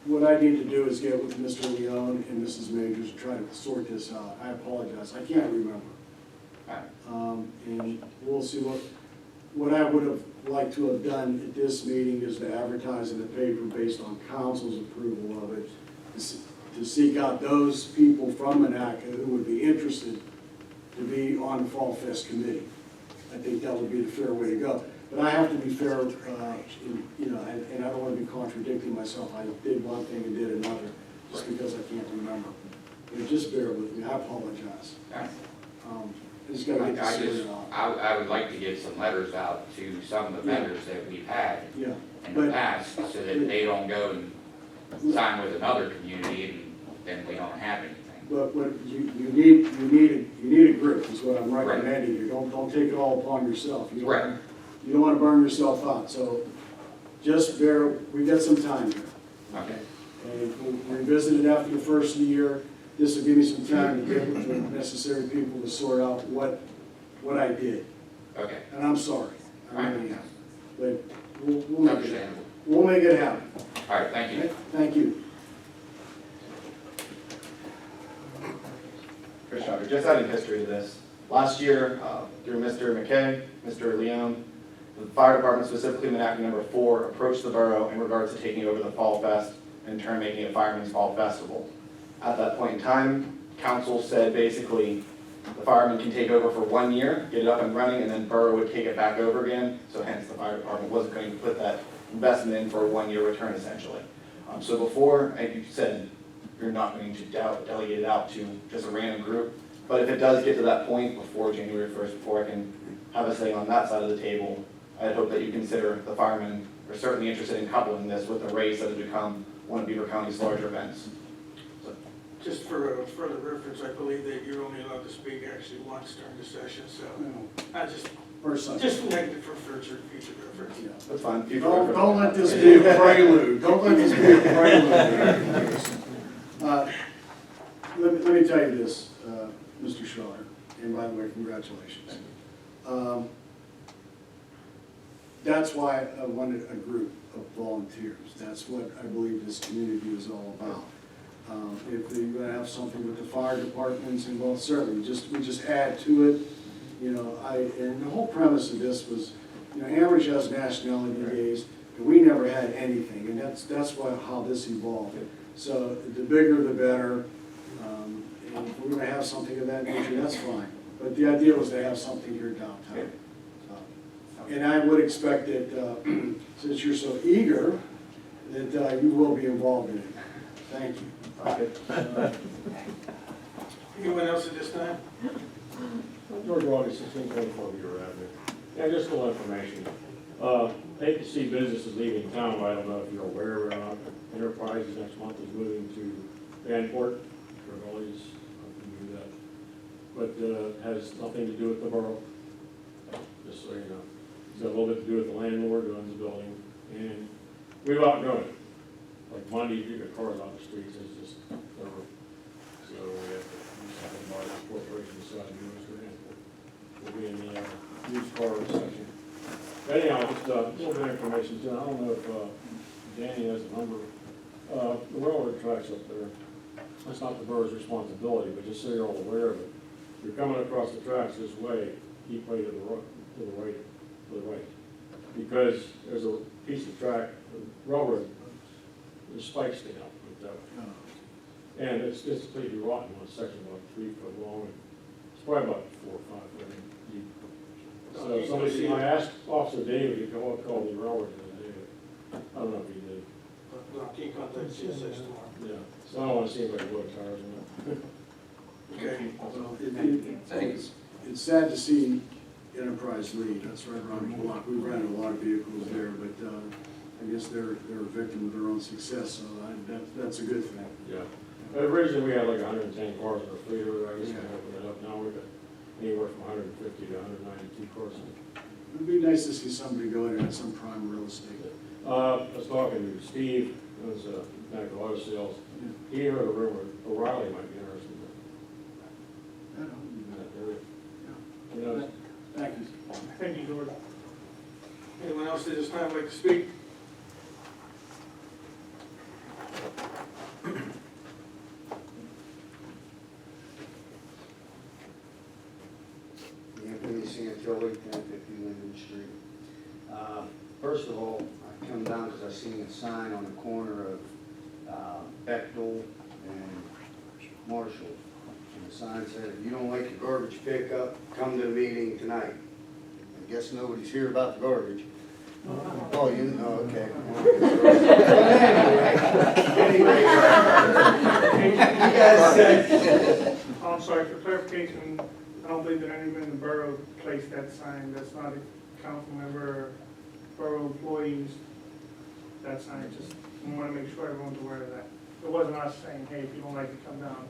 what I need to do is get with Mr. Leon and Mrs. Majors and try to sort this out. I apologize, I can't remember. And we'll see what I would have liked to have done at this meeting is to advertise in the paper based on council's approval of it, to seek out those people from Monaca who would be interested to be on the Fall Fest committee. I think that would be the fair way to go. But I have to be fair, and I don't want to be contradicting myself. I did one thing and did another, just because I can't remember. But just bear with me, I apologize. I just gotta get this sorted out. I would like to get some letters out to some of the vendors that we've had Yeah, in the past, so that they don't go and sign with another community and then we don't have anything. but what you need a group, is what I'm recommending you. Don't take it all upon yourself. Right. You don't want to burn yourself out, so just bear, we got some time here. Okay. And we'll revisit it after the first of the year. This will give me some time to get with the necessary people to sort out what I did. Okay. And I'm sorry. I really am. But we'll make it happen. Understandable. We'll make it happen. All right, thank you. Okay? Thank you. Chris Schauber, just adding history to this. Last year, through Mr. McKay, Mr. Leon, the fire department, specifically Monaca number 4, approached the borough in regards to taking over the Fall Fest and in turn making it Fireman's Fall Festival. At that point in time, council said basically the firemen can take over for 1 year, get it up and running, and then borough would take it back over again. So hence the fire department wasn't going to put that investment in for a 1-year return essentially. So before, like you said, you're not going to delegate it out to just a random group. But if it does get to that point before January 1st, before I can have a say on that side of the table, I'd hope that you consider the firemen are certainly interested in coupling this with the race that has become one of Beaver County's larger events. Just for further reference, I believe that you're only allowed to speak actually once during the session, so I just negative for future reference. Yeah. That's fine. Don't let this be a prelude. Don't let this be a prelude. Let me tell you this, Mr. Schauber, and by the way, congratulations. That's why I wanted a group of volunteers. That's what I believe this community is all about. If you're gonna have something with the fire departments involved, certainly, we just add to it. And the whole premise of this was, Amherst has nationality days, and we never had anything, and that's how this evolved. So the bigger the better. And if we're gonna have something of that nature, that's fine. But the idea was to have something here downtown. And I would expect that, since you're so eager, that you will be involved in it. Thank you. Anyone else at this time? George August, 1624 Beaver Avenue. Yeah, just a little information. Hate to see businesses leaving town, but I don't know if you're aware or not. Enterprises next month is moving to Vanport, Trevely's, you knew that. But has nothing to do with the borough, just so you know. It's got a little bit to do with the landlord who owns the building, and we've outgrown it. Like Monday, you get cars on the streets, it's just, over. So we have to do something about it. Corporation decided to do it for Vanport. We'll be in the used car section. But anyhow, just a little bit of information too. I don't know if Danny has a number. The railroad tracks up there, that's not the borough's responsibility, but just so you're all aware of it. If you're coming across the tracks this way, keep way to the right. Because there's a piece of track, railroad, there's spikes sticking out like that. And it's completely rotten, one section about 3 foot long, and it's probably about 4 or 5 foot deep. So somebody, I asked Officer David, he called the railroad the other day, but I don't know if he did. No, I can't contact CSX tomorrow. Yeah, so I don't want to see anybody blow tires on it. Okay. Well, Thanks. it's sad to see Enterprise leave. That's right around the block. We've rented a lot of vehicles there, but I guess they're a victim of their own success, so that's a good thing. Yeah. Originally, we had like 110 cars in our fleet, I guess we opened it up, now we've got anywhere from 150 to 192 cars. It'd be nice to see somebody go in at some prime real estate. I was talking to Steve, who was medical auto sales. He heard a rumor O'Reilly might be interested I don't know. in that area. Yeah. You know, Thank you. Thank you, George. Anyone else at this time like to speak? Anthony Santilli, 1050 Linden Street. First of all, I come down because I seen a sign on the corner of Bechtel and Marshall. And the sign said, if you don't like your garbage pickup, come to the meeting tonight. I guess nobody's here about the garbage. Oh, you know, okay. Anyway, you guys said, I'm sorry, for clarification, I don't believe that anyone in the borough placed that sign. That's not a council member or borough employees. That sign, just want to make sure everyone's aware of that. It wasn't us saying, hey, if you don't like it, come down.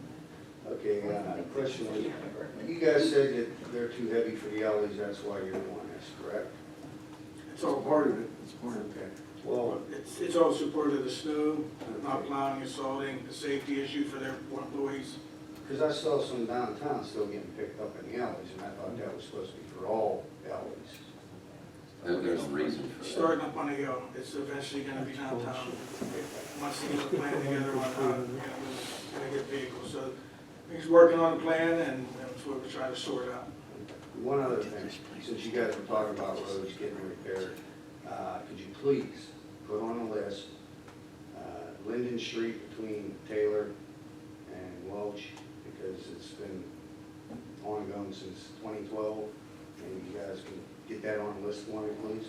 okay, the question was, you guys said that they're too heavy for the alleys, that's why you're doing this, correct? It's all part of it. It's part of it. Okay. Well, It's also part of the snow, not plowing and salting, the safety issue for their employees. because I saw some downtown still getting picked up in the alleys, and I thought that was supposed to be for all alleys. There's a reason for that. Starting up on the hill, it's eventually gonna be downtown. Once they get a plan together on how we're gonna get vehicles. So he's working on a plan, and that's what we're trying to sort out. One other thing, since you guys were talking about roads getting repaired, could you please put on a list, Linden Street between Taylor and Welch, because it's been ongoing since 2012, and you guys can get that on the list for me, please?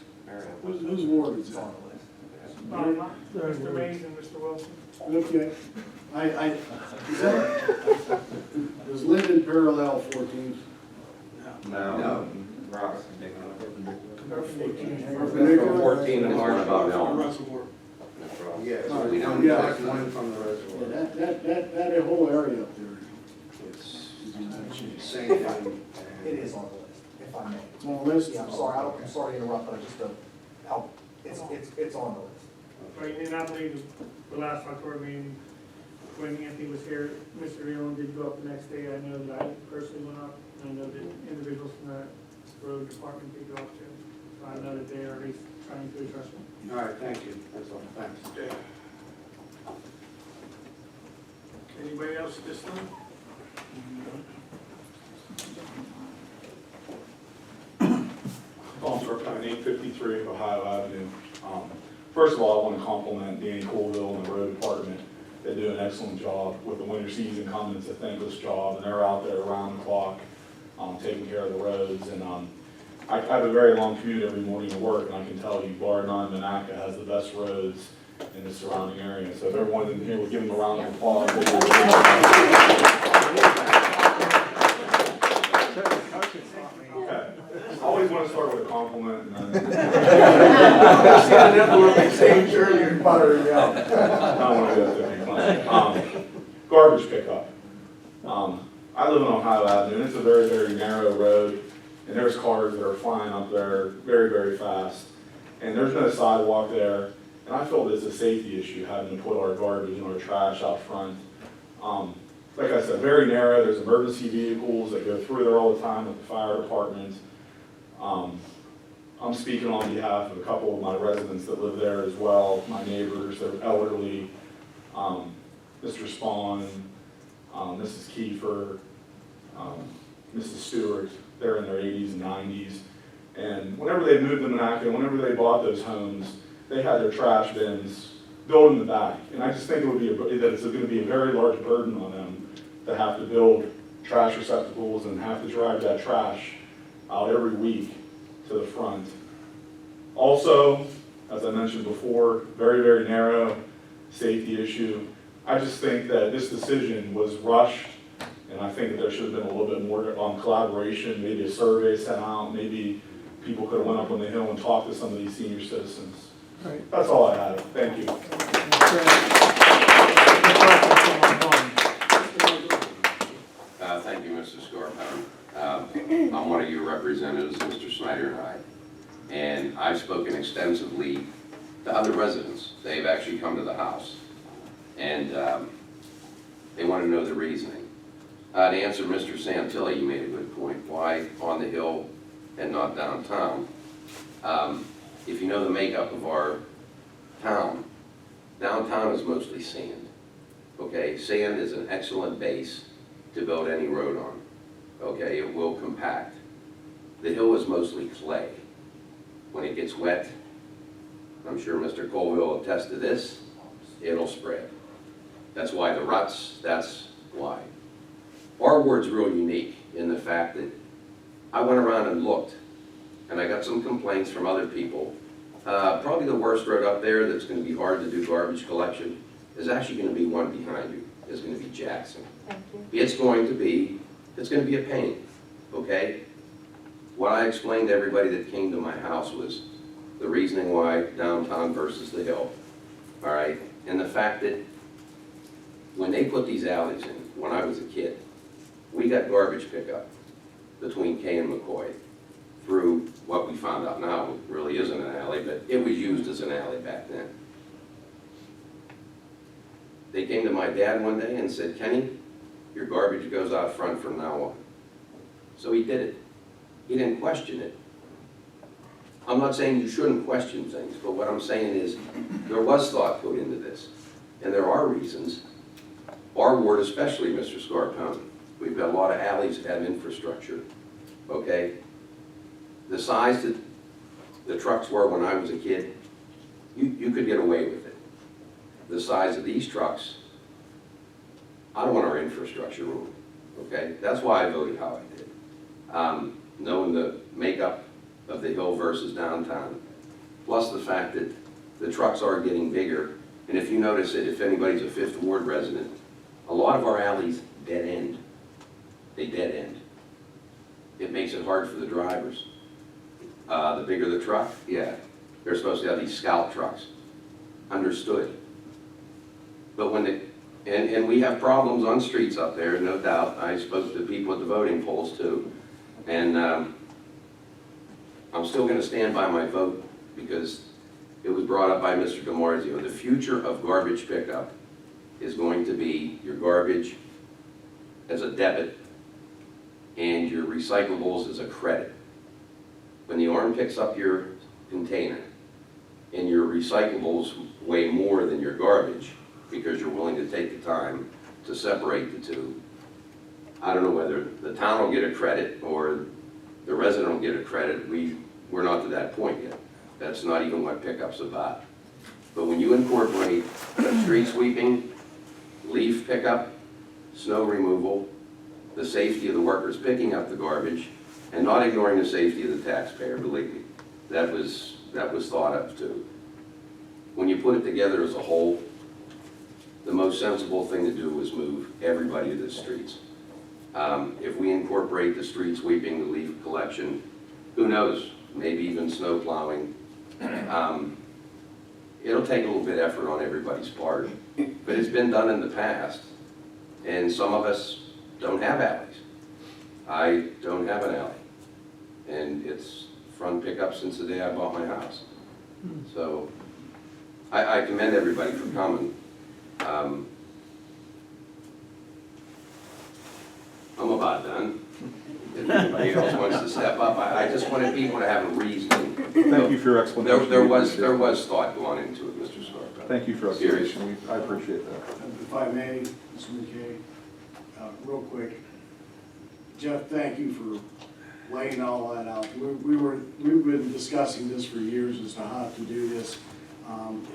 Whose ward is that? Mr. Mays and Mr. Wilson. Okay. Is that, does Linden parallel 14th? No. Perpendicular? 14 and Marshall. From Reservoir. Yeah, so we don't Yeah. take one from the reservoir. Yeah, that whole area up there. It's same thing. It is on the list, if I may. It's on the list? Yeah, I'm sorry to interrupt, but just to help, it's on the list. Right, and I believe the last October meeting, when Anthony was here, Mr. Leon did go up the next day. I know that I personally went up, and I know that individuals from the road department did go up too. So I know that they are at least trying to address it. All right, thank you, that's all, thanks. Okay. Anybody else at this time? Tom Turpin, 853 Ohio Avenue. First of all, I want to compliment Danny Colville and the road department. They did do an excellent job with the winter season coming. It's a thankless job, and they're out there around the clock, taking care of the roads. And I have a very long commute every morning to work, and I can tell you, bar none, Monaca has the best roads in the surrounding area. So if everyone in here would give them a round of applause. I always want to start with a compliment. And then I see an envelope exchange earlier, buttering out. I don't want to go through garbage pickup. I live on Ohio Avenue, and it's a very, very narrow road, and there's cars that are flying up there very, very fast, and there's no sidewalk there, and I feel it's a safety issue having to put our garbage and our trash out front. Like I said, very narrow. There's emergency vehicles that go through there all the time with the fire department. I'm speaking on behalf of a couple of my residents that live there as well, my neighbors. They're elderly, Mr. Spawn, Mrs. Kiefer, Mrs. Stewart. They're in their 80s and 90s. And whenever they moved to Monaca, whenever they bought those homes, they had their trash bins built in the back. And I just think it would be that it's going to be a very large burden on them to have to build trash receptacles and have to drive that trash out every week to the front. Also, as I mentioned before, very, very narrow safety issue. I just think that this decision was rushed, and I think that there should have been a little bit more collaboration, maybe a survey sent out, maybe people could have went up on the hill and talked to some of these senior citizens. Right. That's all I have. Thank you. Thank you, Mr. Scarpone. I'm one of your representatives, Mr. Snyder and I, and I've spoken extensively to other residents. They've actually come to the house, and they want to know the reasoning. To answer Mr. Santilli, you made a good point. Why on the hill and not downtown? If you know the makeup of our town, downtown is mostly sand. Okay, sand is an excellent base to build any road on. Okay, it will compact. The hill is mostly clay. When it gets wet, I'm sure Mr. Colville will attest to this, it'll spread. That's why the ruts, that's why. Our ward's real unique in the fact that I went around and looked, and I got some complaints from other people. Probably the worst road up there that's going to be hard to do garbage collection is actually going to be one behind you. It's going to be Jackson. Thank you. It's going to be a pain, okay? What I explained to everybody that came to my house was the reasoning why downtown versus the hill, all right? And the fact that when they put these alleys in, when I was a kid, we got garbage pickup between Kay and McCoy through what we found out now really isn't an alley, but it was used as an alley back then. They came to my dad one day and said, Kenny, your garbage goes out front from now on. So he did it. He didn't question it. I'm not saying you shouldn't question things, but what I'm saying is there was thought put into this. And there are reasons. Our ward especially, Mr. Scarpone, we've got a lot of alleys that have infrastructure, okay? The size that the trucks were when I was a kid, you could get away with it. The size of these trucks, I don't want our infrastructure ruined, okay? That's why I voted how I did. Knowing the makeup of the hill versus downtown, plus the fact that the trucks are getting bigger, and if you notice it, if anybody's a Fifth Ward resident, a lot of our alleys dead end. They dead end. It makes it hard for the drivers. The bigger the truck, yeah, they're supposed to have these scout trucks. Understood. But when and we have problems on streets up there, no doubt. I spoke to people at the voting polls too. And I'm still going to stand by my vote because it was brought up by Mr. DiMarzio. The future of garbage pickup is going to be your garbage as a debit and your recyclables as a credit. When the arm picks up your container and your recyclables weigh more than your garbage because you're willing to take the time to separate the two, I don't know whether the town will get a credit or the resident will get a credit. We're not to that point yet. That's not even what pickup's about. But when you incorporate street sweeping leaf pickup, snow removal, the safety of the workers picking up the garbage, and not ignoring the safety of the taxpayer, believe me. That was thought of too. When you put it together as a whole, the most sensible thing to do was move everybody to the streets. If we incorporate the street sweeping, the leaf collection, who knows, maybe even snow plowing, it'll take a little bit of effort on everybody's part, but it's been done in the past, and some of us don't have alleys. I don't have an alley, and it's front pickup since the day I bought my house. So I commend everybody for coming. I'm about done. If anybody else wants to step up, I just wanted people to have a reason. Thank you for your explanation. There was thought going into it, Mr. Scarpa. Thank you for your explanation. I appreciate that. If I may, Mr. McKay, real quick. Jeff, thank you for laying all that out. We've been discussing this for years as to how to do this.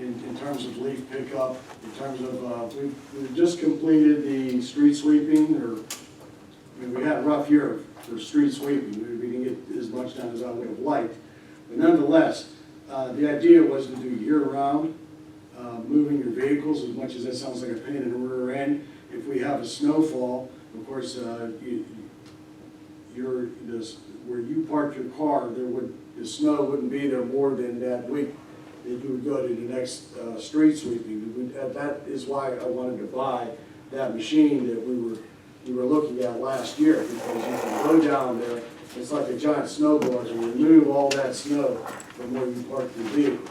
In terms of leaf pickup, in terms of, we've just completed the street sweeping, we had a rough year for street sweeping. We didn't get as much done as I would have liked. But nonetheless, the idea was to do year-round, moving your vehicles, as much as that sounds like a pain in the rear end. If we have a snowfall, of course, where you park your car, the snow wouldn't be there more than that week that you would go to the next street sweeping. That is why I wanted to buy that machine that we were looking at last year, because you can go down there, it's like a giant snowblower, and remove all that snow from where you park your vehicle.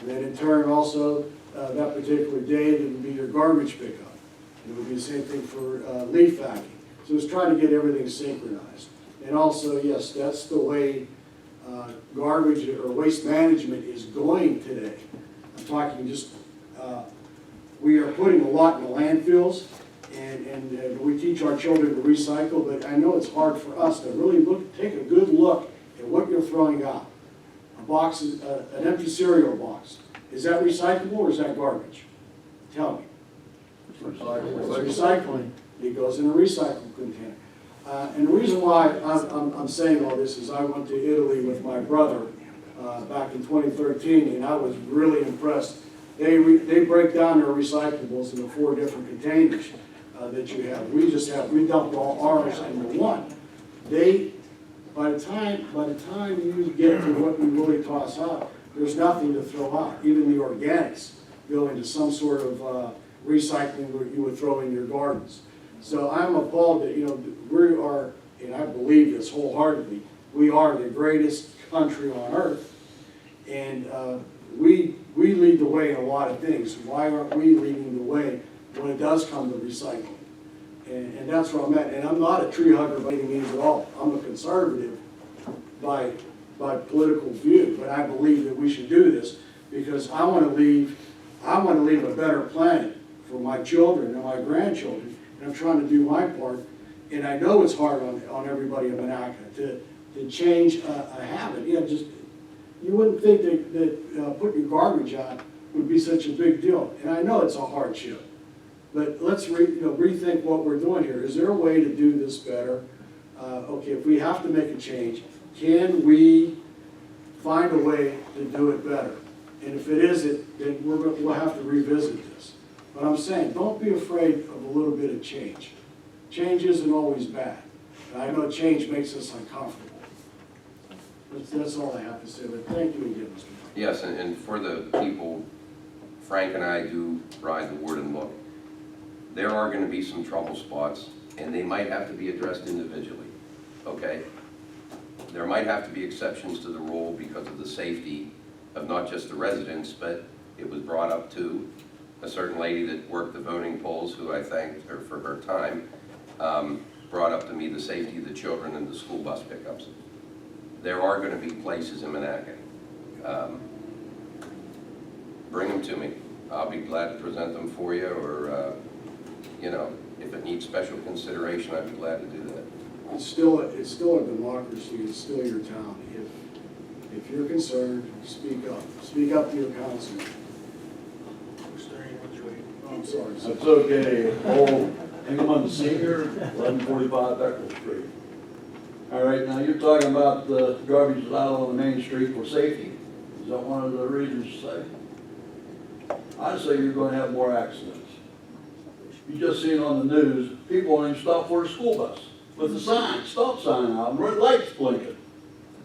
And then in turn also, that particular day, it would be your garbage pickup. It would be the same thing for leaf packing. So it's trying to get everything synchronized. And also, yes, that's the way garbage or waste management is going today. I'm talking just, we are putting a lot in the landfills, and we teach our children to recycle, but I know it's hard for us to really take a good look at what you're throwing out. A box, an empty cereal box, is that recyclable or is that garbage? Tell me. It's recycling. It goes in a recycle container. And the reason why I'm saying all this is I went to Italy with my brother back in 2013, and I was really impressed. They break down their recyclables into 4 different containers that you have. We dumped all ours into one. By the time you get to what you really toss out, there's nothing to throw out. Even the organics go into some sort of recycling where you would throw in your gardens. So I'm appalled that, we are, and I believe this wholeheartedly, we are the greatest country on earth. And we lead the way in a lot of things. Why aren't we leading the way when it does come to recycling? And that's where I'm at. And I'm not a tree hugger by any means at all. I'm a conservative by political view, but I believe that we should do this because I want to leave a better planet for my children and my grandchildren. And I'm trying to do my part. And I know it's hard on everybody in Monaca to change a habit. You wouldn't think that putting your garbage out would be such a big deal. And I know it's a hardship. But let's rethink what we're doing here. Is there a way to do this better? Okay, if we have to make a change, can we find a way to do it better? And if it isn't, then we'll have to revisit this. But I'm saying, don't be afraid of a little bit of change. Change isn't always bad. And I know change makes us uncomfortable. That's all I have to say, but thank you again, Mr. Frank. Yes, and for the people, Frank and I do ride the ward and look. There are going to be some trouble spots, and they might have to be addressed individually, okay? There might have to be exceptions to the rule because of the safety of not just the residents, but it was brought up to a certain lady that worked the voting polls, who I thanked her for her time, brought up to me the safety of the children and the school bus pickups. There are going to be places in Monaca. Bring them to me. I'll be glad to present them for you, or if it needs special consideration, I'd be glad to do that. It's still a democracy. It's still your town. If you're concerned, speak up. Speak up to your council. I'm sorry. That's okay. Old Engelman Senior, 1145 Beckle Street. All right, now you're talking about the garbage out on the main street for safety. Is that one of the reasons you say? I say you're going to have more accidents. You just seen on the news, people won't even stop for a school bus with a sign, stop sign out, and red lights blinking.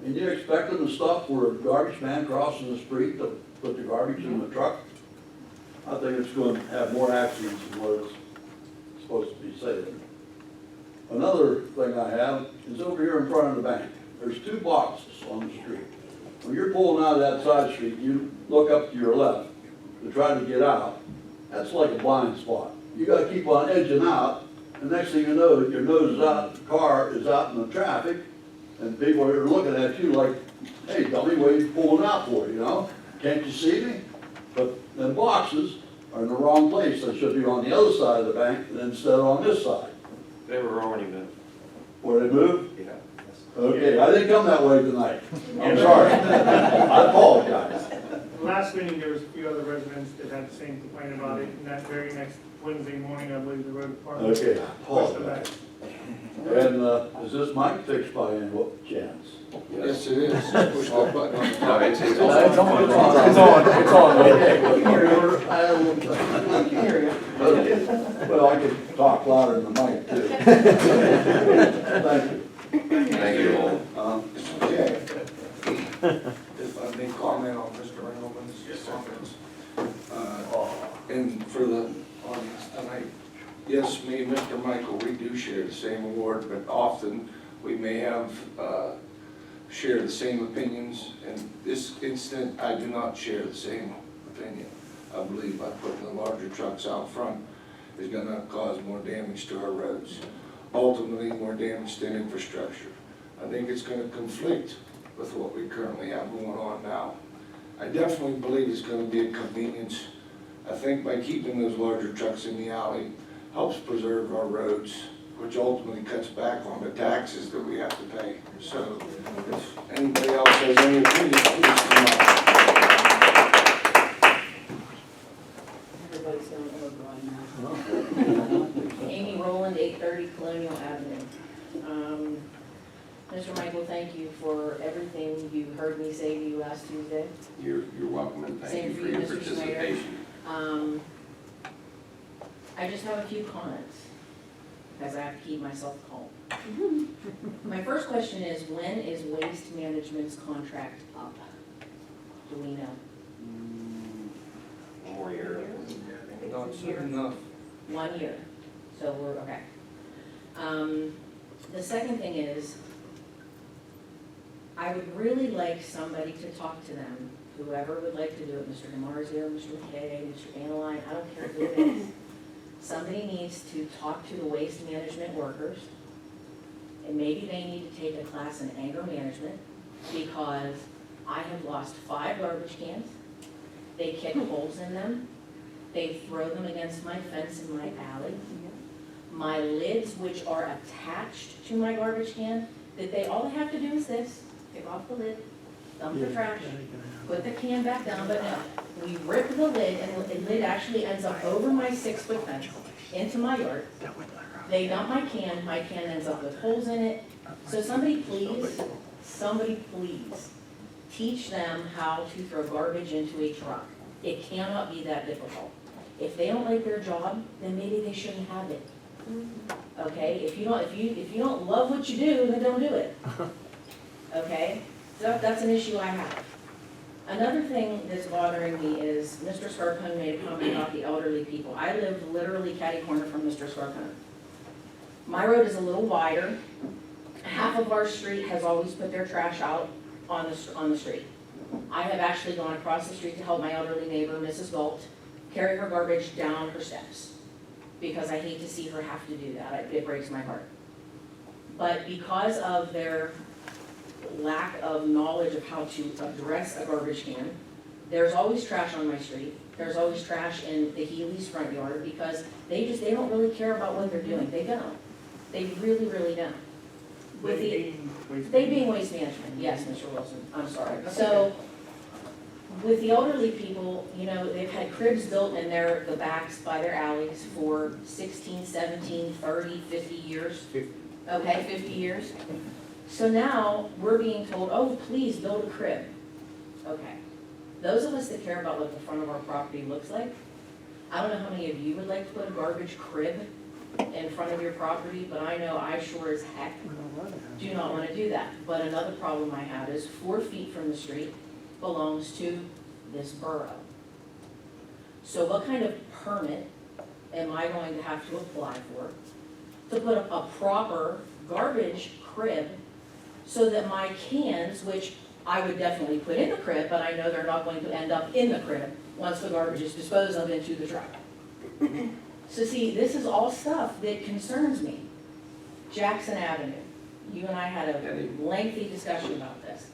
And you expect them to stop for a garbage man crossing the street to put the garbage in the truck? I think it's going to have more accidents than what it's supposed to be saving. Another thing I have is over here in front of the bank. There's 2 boxes on the street. When you're pulling out of that side street, you look up to your left to try to get out. That's like a blind spot. You got to keep on edging out, and next thing you know, your nose is out, the car is out in the traffic, and people are looking at you like, hey, dummy, what are you pulling out for, you know? Can't you see me? But the boxes are in the wrong place. They should be on the other side of the bank instead of on this side. They were already moved. Where they moved? Yeah. Okay, I didn't come that way tonight. I'm sorry. I apologize. Last meeting, there was a few other residents that had the same complaint about it, and that very next Wednesday morning, I believe the road department. Okay, I apologize. And is this mic fixed by any chance? Yes, it is. Push that button on the top. It's on. It's on. Okay, I can hear you. Okay. Well, I can talk louder than the mic too. Thank you. Thank you all. Okay. If I may comment on Mr. Engelman's comments. And for the audience tonight, yes, me and Mr. Michael, we do share the same award, but often we may have, share the same opinions. In this instant, I do not share the same opinion. I believe by putting the larger trucks out front is gonna cause more damage to our roads. Ultimately, more damage to infrastructure. I think it's gonna conflict with what we currently have going on now. I definitely believe it's gonna be a convenience. I think by keeping those larger trucks in the alley helps preserve our roads, which ultimately cuts back on the taxes that we have to pay. So if anybody else has any opinion, please come up. Everybody's going over on now. Amy Rowland, 830 Colonial Avenue. Mr. Michael, thank you for everything you heard me say to you last Tuesday. You're welcome, and thank Same you for for you, your Mr. Schneider. participation. I just have a few comments, because I have to keep myself calm. My first question is, when is Waste Management's contract up? Do we know? 1 more year. Not soon enough. 1 year, so we're, okay. The second thing is, I would really like somebody to talk to them, whoever would like to do it, Mr. DiMarzio, Mr. McKay, Mr. Analine, I don't care who it is. Somebody needs to talk to the waste management workers, and maybe they need to take a class in anger management, because I have lost 5 garbage cans. They kick holes in them. They throw them against my fence in my alley. My lids, which are attached to my garbage can, that they, all they have to do is this, take off the lid, dump the trash, put the can back down, but no. We rip the lid, and the lid actually ends up over my 6-foot fence, into my yard. They dump my can ends up with holes in it. So somebody please teach them how to throw garbage into a truck. It cannot be that difficult. If they don't like their job, then maybe they shouldn't have it. Okay, if you don't love what you do, then don't do it. Okay, so that's an issue I have. Another thing that's bothering me is Mr. Scarpone made a comment about the elderly people. I live literally catty corner from Mr. Scarpone. My road is a little wider. Half of our street has always put their trash out on the street. I have actually gone across the street to help my elderly neighbor, Mrs. Galt, carry her garbage down her steps, because I hate to see her have to do that. It breaks my heart. But because of their lack of knowledge of how to address a garbage can, there's always trash on my street. There's always trash in the Healy's front yard, because they don't really care about what they're doing. They don't. They really, really don't. They being waste management, yes, Mr. Wilson, I'm sorry. So, with the elderly people, you know, they've had cribs built in the backs by their alleys for 16, 17, 30, 50 years. Okay, 50 years. So now we're being told, oh, please build a crib. Okay. Those of us that care about what the front of our property looks like, I don't know how many of you would like to put a garbage crib in front of your property, but I know I sure as heck do not want to do that. But another problem I have is 4 feet from the street belongs to this borough. So what kind of permit am I going to have to apply for to put a proper garbage crib so that my cans, which I would definitely put in the crib, but I know they're not going to end up in the crib once the garbage is disposed of into the truck. So see, this is all stuff that concerns me. Jackson Avenue, you and I had a lengthy discussion about this.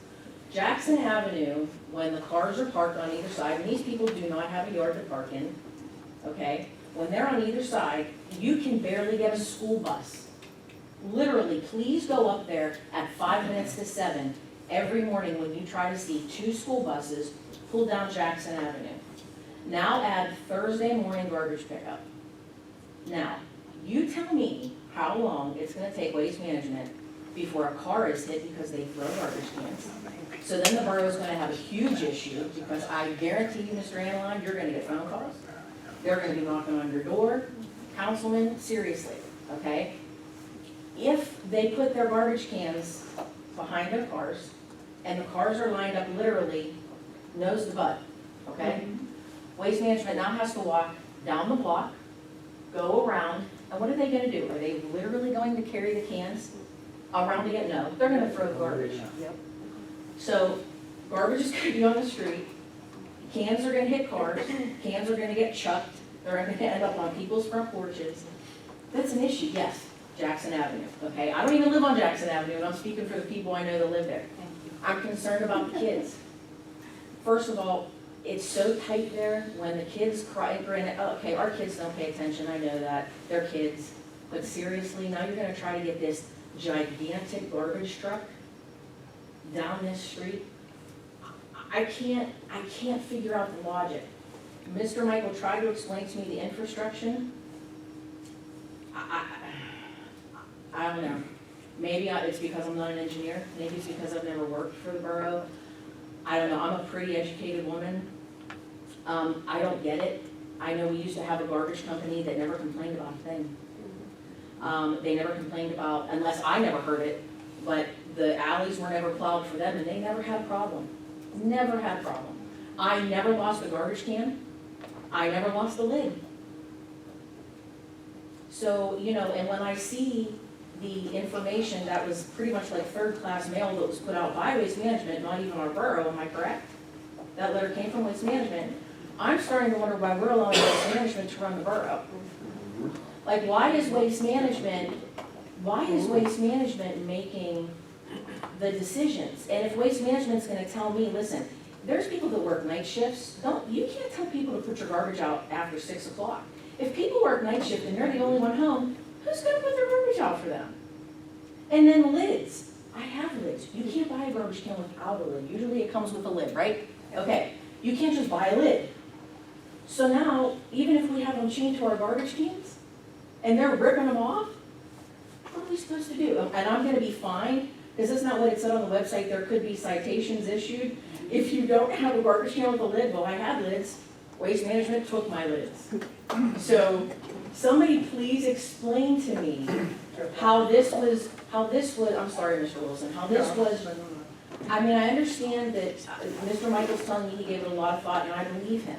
Jackson Avenue, when the cars are parked on either side, and these people do not have a yard to park in, okay? When they're on either side, you can barely get a school bus. Literally, please go up there at 5 minutes to 7 every morning when you try to see 2 school buses pull down Jackson Avenue. Now add Thursday morning garbage pickup. Now, you tell me how long it's gonna take Waste Management before a car is hit because they throw garbage cans. So then the borough's gonna have a huge issue, because I guarantee you, Mr. Analine, you're gonna get phone calls. They're gonna be knocking on your door. Councilman, seriously, okay? If they put their garbage cans behind their cars, and the cars are lined up literally nose to butt, okay? Waste Management now has to walk down the block, go around, and what are they gonna do? Are they literally going to carry the cans around again? No, they're gonna throw the garbage. So garbage is gonna be on the street, cans are gonna hit cars, cans are gonna get chucked, they're gonna end up on people's front porches. That's an issue, yes, Jackson Avenue, okay? I don't even live on Jackson Avenue, and I'm speaking for the people I know that live there. I'm concerned about the kids. First of all, it's so tight there, when the kids cry, granted, okay, our kids don't pay attention, I know that, they're kids, but seriously, now you're gonna try to get this gigantic garbage truck down this street? I can't figure out the logic. Mr. Michael tried to explain to me the infrastructure. I don't know. Maybe it's because I'm not an engineer. Maybe it's because I've never worked for the borough. I don't know. I'm a pretty educated woman. I don't get it. I know we used to have a garbage company that never complained about a thing. They never complained about, unless I never heard it, but the alleys were never plowed for them, and they never had a problem. Never had a problem. I never lost a garbage can. I never lost a lid. So, you know, and when I see the information that was pretty much like third-class mail that was put out by Waste Management, not even our borough, am I correct? That letter came from Waste Management. I'm starting to wonder why we're allowing Waste Management to run the borough. Like, why is Waste Management making the decisions? And if Waste Management's gonna tell me, listen, there's people that work night shifts, you can't tell people to put your garbage out after 6 o'clock. If people work night shift and they're the only one home, who's gonna put their garbage out for them? And then lids. I have lids. You can't buy a garbage can without a lid. Usually it comes with a lid, right? Okay, you can't just buy a lid. So now, even if we have them chained to our garbage cans, and they're ripping them off, what are we supposed to do? And I'm gonna be fined, because that's not what it said on the website. There could be citations issued if you don't have a garbage can with a lid. Well, I had lids. Waste Management took my lids. So somebody please explain to me how this was, I'm sorry, Mr. Wilson, how this was, I mean, I understand that Mr. Michael's telling me he gave it a lot of thought, and I believe him.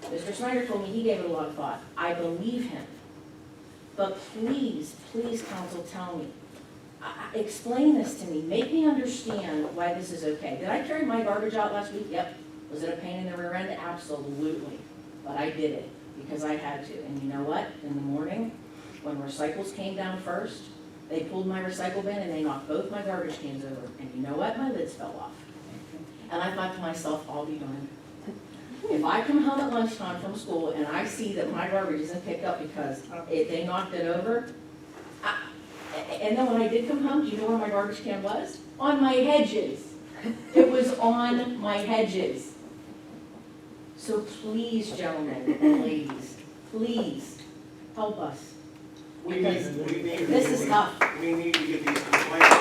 Mr. Snyder told me he gave it a lot of thought. I believe him. But please, please, council, tell me. Explain this to me. Make me understand why this is okay. Did I carry my garbage out last week? Yep. Was it a pain in the rear end? Absolutely. But I did it because I had to. And you know what? In the morning, when recycles came down first, they pulled my recycle bin and they knocked both my garbage cans over. And you know what? My lids fell off. And I thought to myself, I'll be darned. If I come home at lunchtime from school and I see that my garbage isn't picked up because they knocked it over, and then when I did come home, do you know where my garbage can was? On my hedges. It was on my hedges. So please, gentlemen and ladies, please, help us. Because this is tough. We need to get these complaints.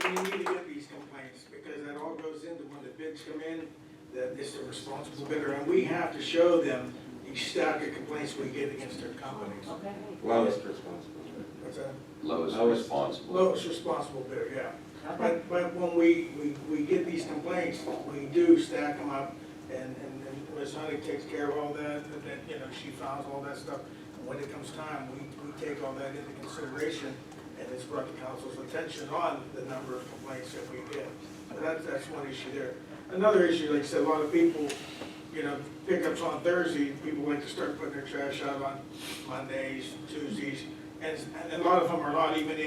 We need to get these complaints, because that all goes into when the bids come in, that it's the responsible bidder, and we have to show them the stack of complaints we get against their companies. Okay. Lowest responsible. What's that? Lowest responsible. Lowest responsible bidder, yeah. But when we get these complaints, we do stack them up, and Ms. Honey takes care of all that, and then, you know, she files all that stuff. And when it comes time, we take all that into consideration, and it's brought to council's attention on the number of complaints that we get. So that's one issue there. Another issue, like I said, a lot of people, you know, pickups on Thursday, people like to start putting their trash out on Mondays, Tuesdays, and a lot of them are not even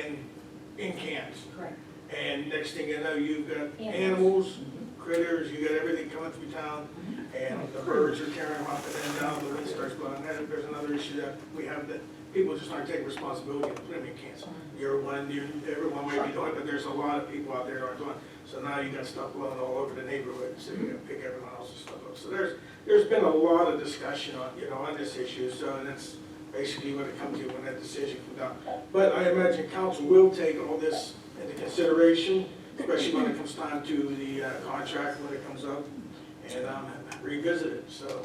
in cans. Correct. And next thing you know, you've got animals, critters, you got everything coming through town, and the birds are tearing them up, and then now the wind starts blowing. And there's another issue that we have, that people just aren't taking responsibility and putting them in cans. Everyone might be doing it, but there's a lot of people out there who aren't doing it. So now you got stuff blowing all over the neighborhood, so you gotta pick everyone else's stuff up. So there's been a lot of discussion on, you know, on this issue, so, and that's basically what it comes to when that decision comes out. But I imagine council will take all this into consideration, especially when it comes time to the contract, when it comes up, and revisit it, so.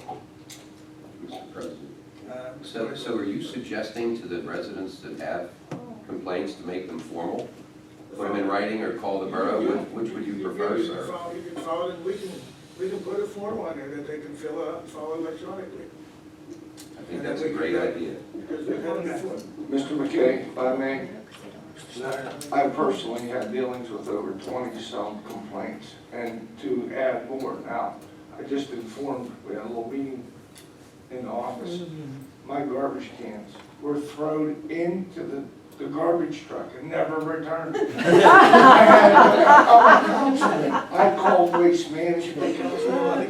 Mr. President. So are you suggesting to the residents that have complaints to make them formal? Put them in writing or call the borough? Which would you prefer, sir? You can file it, we can put a form on there that they can fill out and file electronically. I think that's a great idea. Because we've had it before. Mr. McKay, if I may, I personally had dealings with over 20-some complaints, and to add more now, I just informed, we had a little meeting in the office, my garbage cans were thrown into the garbage truck and never returned. I called Waste Management. My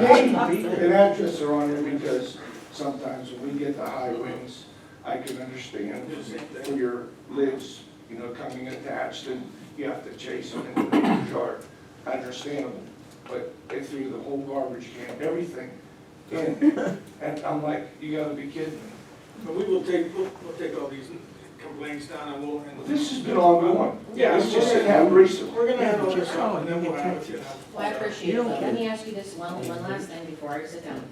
name and address are on there because sometimes when we get the high winds, I can understand when your lids, you know, coming attached and you have to chase them into the yard. Understandable. But they threw the whole garbage can, everything in. And I'm like, you gotta be kidding me. But we'll take all these complaints down, and we'll. This has been ongoing. Yeah, It's just that recent. We're gonna handle this up, and then we'll have it, you know. Well, I appreciate it, but let me ask you this one last thing before I sit down.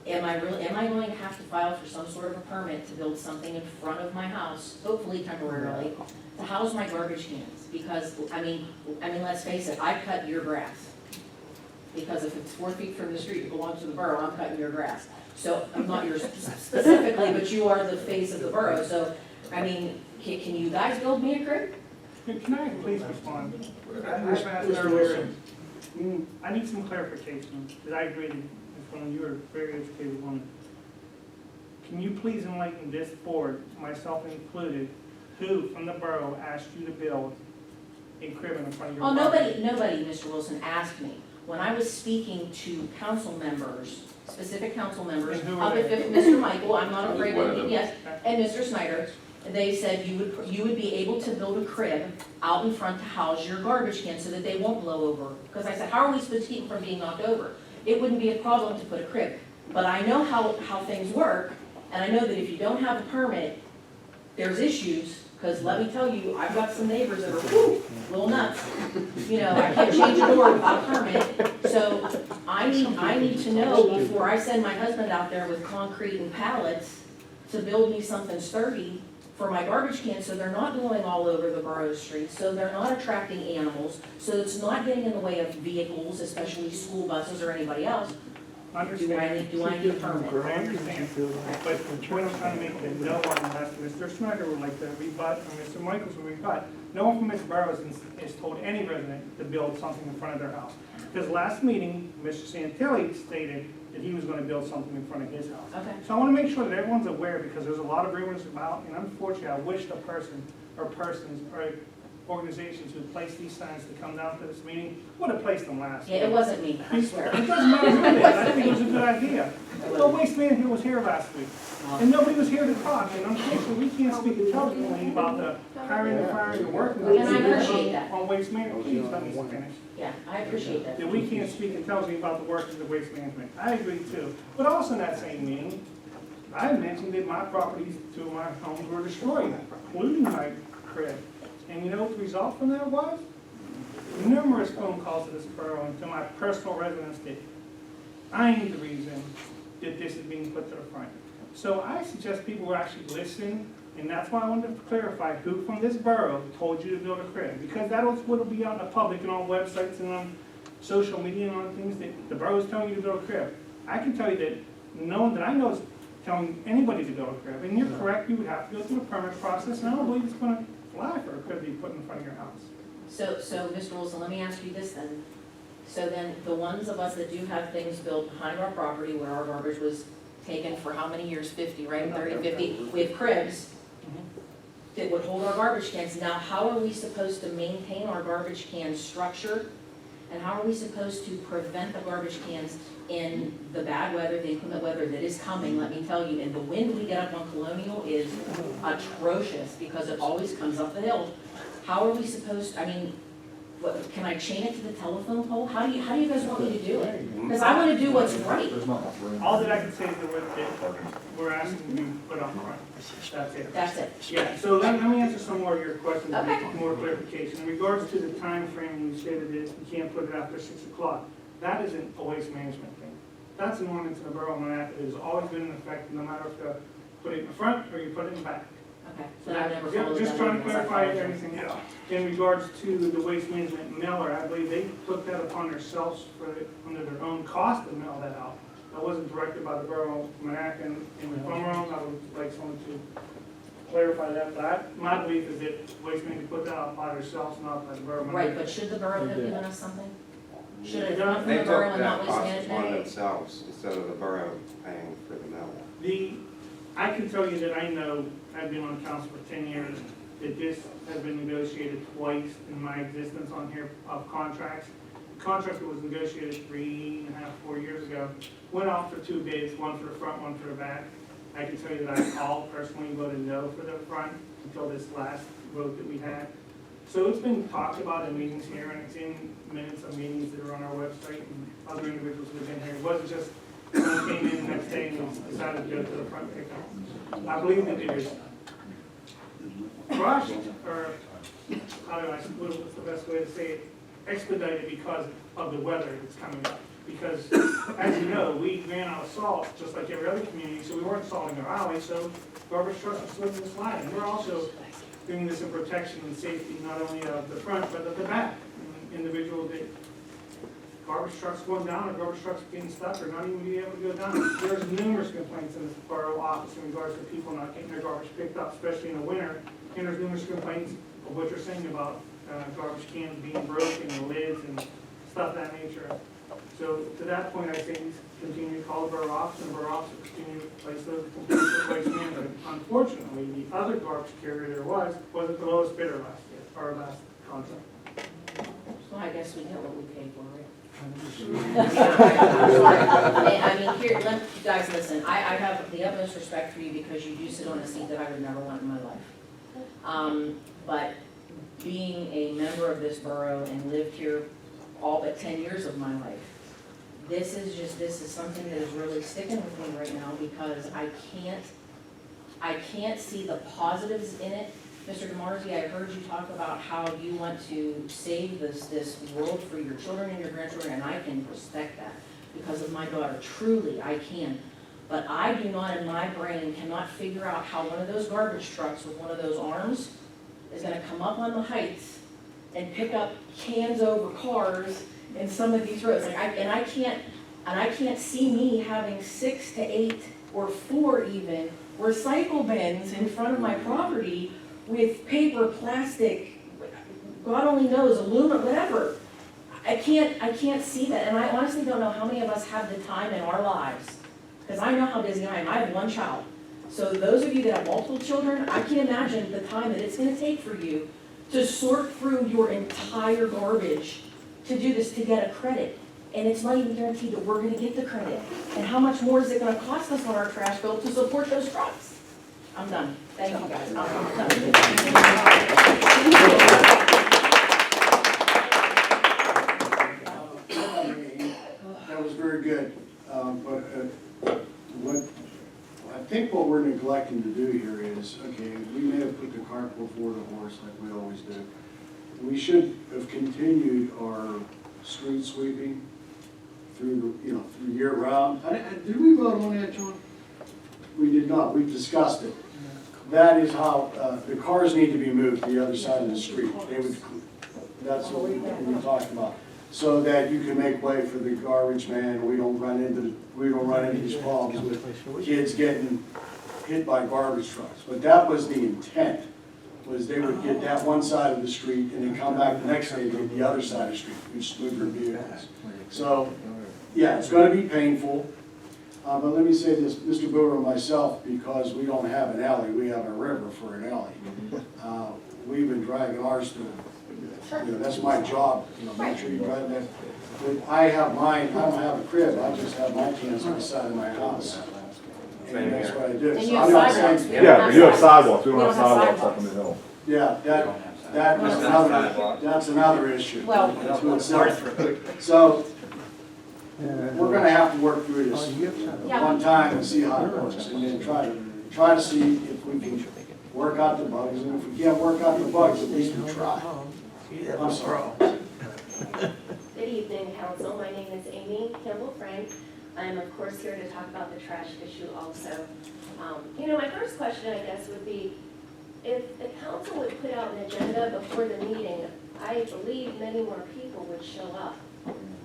Am I going to have to file for some sort of a permit to build something in front of my house, hopefully temporarily, to house my garbage cans? Because, I mean, let's face it, I cut your grass. Because if it's 4 feet from the street, it belongs to the borough, I'm cutting your grass. So, I'm not yours specifically, but you are the face of the borough, so, I mean, can you guys build me a crib? Can I please respond? I need some clarification, because I agree that you're a very educated woman. Can you please enlighten this board, myself included, who from the borough asked you to build a crib in front of your property? Nobody, Mr. Wilson, asked me. When I was speaking to council members, specific council members, up at Mr. Michael, I'm not afraid of, yes, and Mr. Snyder, they said you would be able to build a crib out in front to house your garbage cans so that they won't blow over. Because I said, how are we supposed to keep them from being knocked over? It wouldn't be a problem to put a crib. But I know how things work, and I know that if you don't have a permit, there's issues, because let me tell you, I've got some neighbors that are, whoo, little nuts. You know, I can't change a door without a permit, so I need to know before I send my husband out there with concrete and pallets to build me something sturdy for my garbage cans, so they're not blowing all over the borough streets, so they're not attracting animals, so it's not getting in the way of vehicles, especially school buses or anybody else. Do I need a permit? I understand, but the point I'm trying to make that no one, unless Mr. Snyder would like to rebut, or Mr. Michaels would rebut, no one from Ms. Burrows has told any resident to build something in front of their house. Because last meeting, Mr. Santilli stated that he was going to build something in front of his house. Okay. So I want to make sure that everyone's aware, because there's a lot of rumors about, and unfortunately, I wish the person or persons or organizations who placed these signs to come down to this meeting would have placed them last. Yeah, it wasn't me, I swear. It doesn't matter who it is, I think it was a good idea. It So Well, Waste Management was here last week, and nobody was here to talk, and unfortunately, we can't speak intelligently about the hiring and firing and working. And I appreciate that. On Waste Management, please let me finish. Yeah, I appreciate that. That we can't speak intelligently about the workings of Waste Management. I agree too. But also in that same meeting, I mentioned that my properties, two of my homes were destroyed, including my crib. And you know what the result from that was? Numerous phone calls to this borough and to my personal residence that I'm the reason that this is being put to the front. So I suggest people will actually listen, and that's why I wanted to clarify who from this borough told you to build a crib. Because that was what will be out in the public and on websites and on social media and on things that the borough is telling you to build a crib. I can tell you that no one that I know is telling anybody to build a crib. And you're correct, you would have to go through the permit process, and I don't believe it's going to fly for a crib to be put in front of your house. So, Mr. Wilson, let me ask you this then. So then, the ones of us that do have things built behind our property where our garbage was taken for how many years, 50, right, 30, 50, we have cribs that would hold our garbage cans. Now, how are we supposed to maintain our garbage can structure? And how are we supposed to prevent the garbage cans in the bad weather, the inclement weather that is coming, let me tell you. And the wind we get up on Colonial is atrocious because it always comes up the hill. How are we supposed, I mean, what, can I chain it to the telephone pole? How do you guys want me to do it? Because I want to do what's right. All that I can say is that we're asking you to put up front. That's it. That's it. Yeah, so let me answer some more of your questions, to Okay. get more clarification. In regards to the time frame, you stated that you can't put it after 6 o'clock. That isn't a waste management thing. That's an ordinance in the borough of Monaca that has always been in effect, no matter if you put it in the front or you put it in the back. Okay. So So I've never followed just that trying to ordinance. clarify everything else. In regards to the waste management mailer, I believe they took that upon themselves under their own cost to mail that out. That wasn't directed by the borough of Monaca, and if I'm wrong, I would like someone to clarify that. But my belief is that waste management put that out by themselves, not by the borough of Monaca. Right, but should the borough have given us something? Should it have come from They the took borough and that not waste cost upon management? themselves instead of the borough paying for the mill. I can tell you that I know, I've been on council for 10 years, that this has been negotiated twice in my existence on here of contracts. The contract that was negotiated 3.5, 4 years ago went out for 2 bids, one for the front, one for the back. I can tell you that I all personally voted no for the front until this last vote that we had. So it's been talked about in meetings here, and it's in minutes of meetings that are on our website, and other individuals that have been here. It wasn't just someone came in the next day and decided to go to the front pickup. I believe that it is rushed, or how do I, what's the best way to say it? Expedited because of the weather that's coming up. Because, as you know, we ran out of salt, just like every other community, so we weren't salting our alleys, so garbage trucks are slipping and sliding. We're also doing this in protection and safety, not only of the front, but of the back. Individuals that, garbage trucks going down, or garbage trucks getting stuck, or not even being able to go down. There's numerous complaints in this borough office in regards to people not getting their garbage picked up, especially in the winter. And there's numerous complaints of what you're saying about garbage cans being broken, and lids, and stuff of that nature. So to that point, I say continue to call the borough office, and the borough office will continue to place those complaints with waste management. Unfortunately, the other garbage carrier there wasn't the lowest bidder last year, or last contract. So I guess we get what we paid for, right? I mean, here, let you guys listen. I have the utmost respect for you because you do sit on a seat that I would never want in my life. But being a member of this borough and lived here all but 10 years of my life, this is something that is really sticking with me right now because I can't see the positives in it. Mr. DeMarzy, I heard you talk about how you want to save this world for your children and your grandchildren, and I can respect that because of my daughter. Truly, I can. But I do not, in my brain, cannot figure out how one of those garbage trucks with one of those arms is going to come up on the heights and pick up cans over cars in some of these roads. Like I can't see me having 6 to 8 or 4 even recycle bins in front of my property with paper, plastic, God only knows, aluminum, whatever. I can't see that, and I honestly don't know how many of us have the time in our lives, because I know how busy I am. I have 1 child. So those of you that have multiple children, I can imagine the time that it's going to take for you to sort through your entire garbage to do this, to get a credit. and it's not even guaranteed that we're gonna get the credit. And how much more is it gonna cost us on our trash bill to support those trucks? I'm done. Thank you, guys. I'm done. That was very good, but what, I think what we're neglecting to do here is, okay, we may have put the cart before the horse like we always do. We should have continued our street sweeping through, through year round. Did we vote on that, John? We did not, we discussed it. That is how, the cars need to be moved to the other side of the street. That's what we talked about. So that you can make way for the garbage man, we don't run into these problems with kids getting hit by garbage trucks. But that was the intent, was they would get that one side of the street and then come back the next day and get the other side of the street, which move their vehicles. So, yeah, it's gonna be painful. But let me say this, Mr. Brewer and myself, because we don't have an alley, we have a river for an alley. We've been dragging ours to, that's my job, make sure you drive that. But I have mine, I don't have a crib, I just have my cans on the side of my house. And that's what I do. And So you I'm have not sidewalks. saying- Yeah, but you have sidewalks, we We don't have don't have sidewalks up on the hill. Yeah, that's another issue. Well- To itself. So, we're gonna have to work through this one time and see how it works, and then try to see if we can work out the bugs, and if we can't work out the bugs, at least we try. I'm sorry. Good evening, council. My name is Amy Campbell Frank. I'm of course here to talk about the trash issue also. My first question, I guess, would be, if the council would put out an agenda before the meeting, I believe many more people would show up.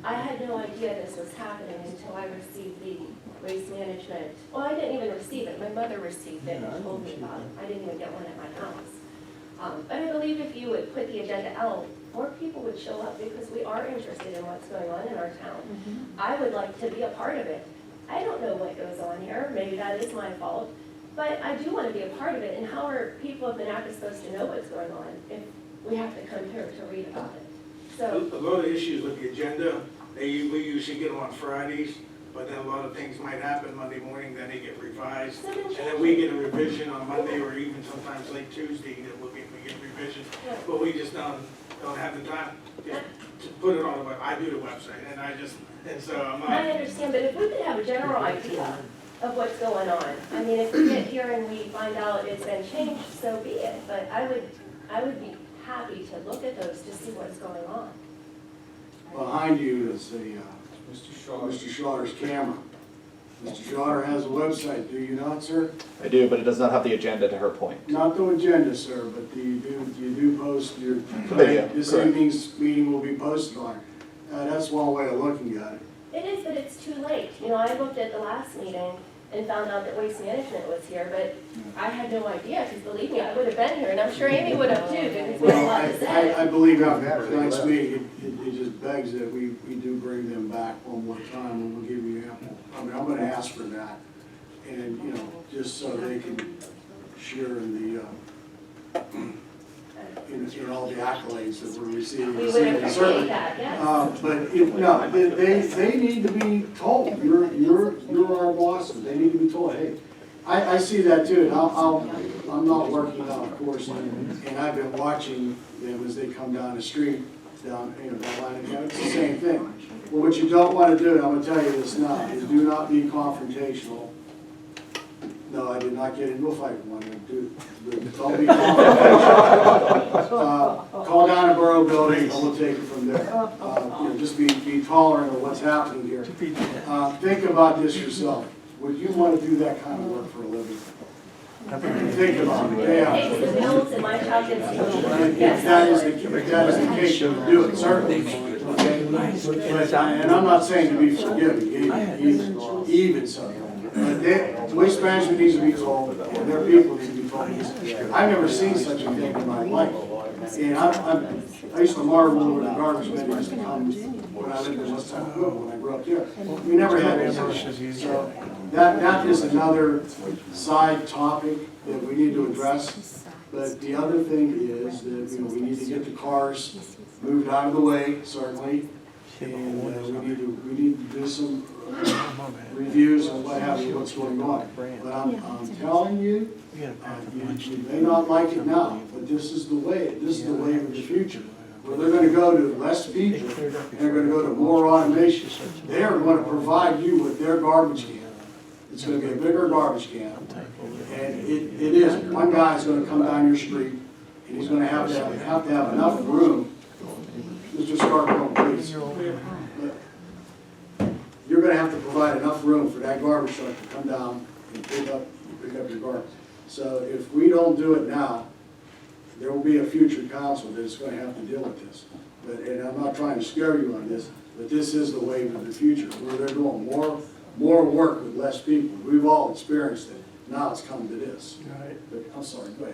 I had no idea this was happening until I received the waste management. Well, I didn't even receive it. My mother received it and told me about it. I didn't even get one at my house. But I believe if you would put the agenda out, more people would show up because we are interested in what's going on in our town. I would like to be a part of it. I don't know what goes on here. Maybe that is my fault. But I do want to be a part of it. And how are people of Monaca supposed to know what's going on if we have to come here to read about it? So A lot of issues with the agenda, we usually get them on Fridays, but then a lot of things might happen Monday morning, then they get revised. And then we get a revision on Monday or even sometimes late Tuesday, that we get revisions. But we just don't have the time to put it on the web. I do the website and so I'm not. I understand, but if we could have a general idea of what's going on, I mean, if we get here and we find out it's been changed, so be it. But I would be happy to look at those to see what's going on. Behind you is Mr. Schotter's camera. Mr. Schotter has a website, do you not, sir? I do, but it does not have the agenda, to her point. Not the agenda, sir, but you do post your, Video, this correct. evening's meeting will be posted on. That's one way of looking at it. It is, but it's too late. I looked at the last meeting and found out that Waste Management was here, but I had no idea, because believe me, I would have been here, and I'm sure Amy would have too, because we had a lot to say. I believe after tonight's meeting, it just begs that we do bring them back one more time, and we'll give you ample. I mean, I'm gonna ask for that, and, just so they can share in the, in all the accolades that we're receiving. We would appreciate that, yes. But they need to be told, you're our bosses, they need to be told, hey, I see that too, and I'm not working out, of course, and I've been watching them as they come down the street, down that line of it's the same thing. Well, what you don't want to do, and I'm going to tell you this now, is do not be confrontational. No, I did not get into a fight with one. Don't be confrontational. Call down a borough building, and we'll take it from there. Just be tolerant of what's happening here. Think about this yourself. Would you want to do that kind of work for a living? Think about it. Pays the bills and my child gets to go to work. If that is the case, you would do it, certainly. Okay? And I'm not saying to be forgiving, even so. But Waste Management needs to be told, and their people need to be told. I've never seen such a thing in my life. And I used to marvel over the garbage men used to come when I lived in West Side when I grew up there. We never had these issues. So that is another side topic that we need to address. But the other thing is that we need to get the cars moved out of the way, certainly. And we need to do some reviews and what have you, what's going on. But I'm telling you, you may not like it now, but this is the way of the future. Where they're gonna go to less people, and they're gonna go to more automation. They are gonna provide you with their garbage can. It's gonna be a bigger garbage can. And it is, one guy's gonna come down your street, and he's gonna have to have enough room. Mr. Scarborough, please. You're gonna have to provide enough room for that garbage truck to come down and pick up your garbage. So if we don't do it now, there will be a future council that's going to have to deal with this. And I'm not trying to scare you on this, but this is the wave of the future, where they're doing more work with less people. We've all experienced it. Now it's come to this. But I'm sorry, go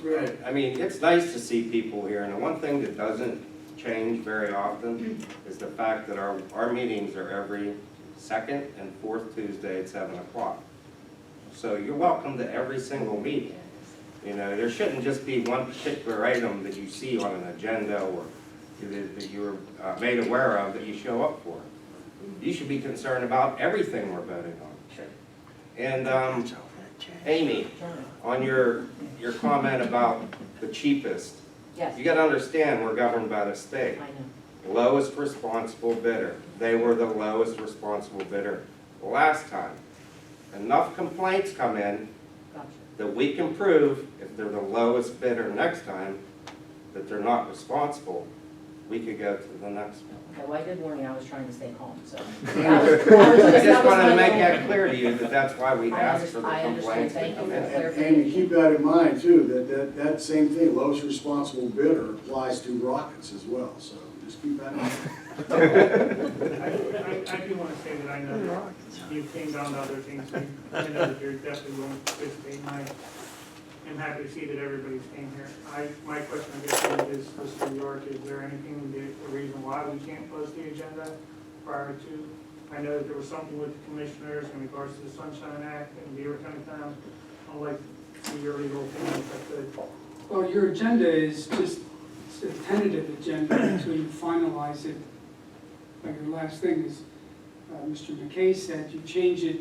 ahead. I mean, it's nice to see people here, and the one thing that doesn't change very often is the fact that our meetings are every second and fourth Tuesday at 7 o'clock. So you're welcome to every single meeting. You know, there shouldn't just be one particular item that you see on an agenda or that you're made aware of that you show up for. You should be concerned about everything we're voting on. And Amy, on your comment about the cheapest, Yes. you got to understand we're governed by the state. I know. Lowest responsible bidder. They were the lowest responsible bidder last time. Enough complaints come in Gotcha. that we can prove if they're the lowest bidder next time that they're not responsible, we could go to the next one. Okay, well, I did warn you, I was trying to stay calm, so. I just wanted to make that clear to you that that's why we asked for the I understand. complaints to Thank come you. in. And keep that in mind too, that same thing, lowest responsible bidder applies to rockets as well. So just keep that in mind. I do want to say that I know that you came down to other things, and I know that you're definitely willing to participate, and I am happy to see that everybody's came here. My question, I guess, is, Mr. York, is there anything, a reason why we can't post the agenda prior to? I know that there was something with the commissioners in regards to the Sunshine Act and Beaver County Town. I'd like to see your legal opinion if I could. Well, your agenda is just it's a tentative agenda until you finalize it. Like your last thing is, Mr. McKay said, you change it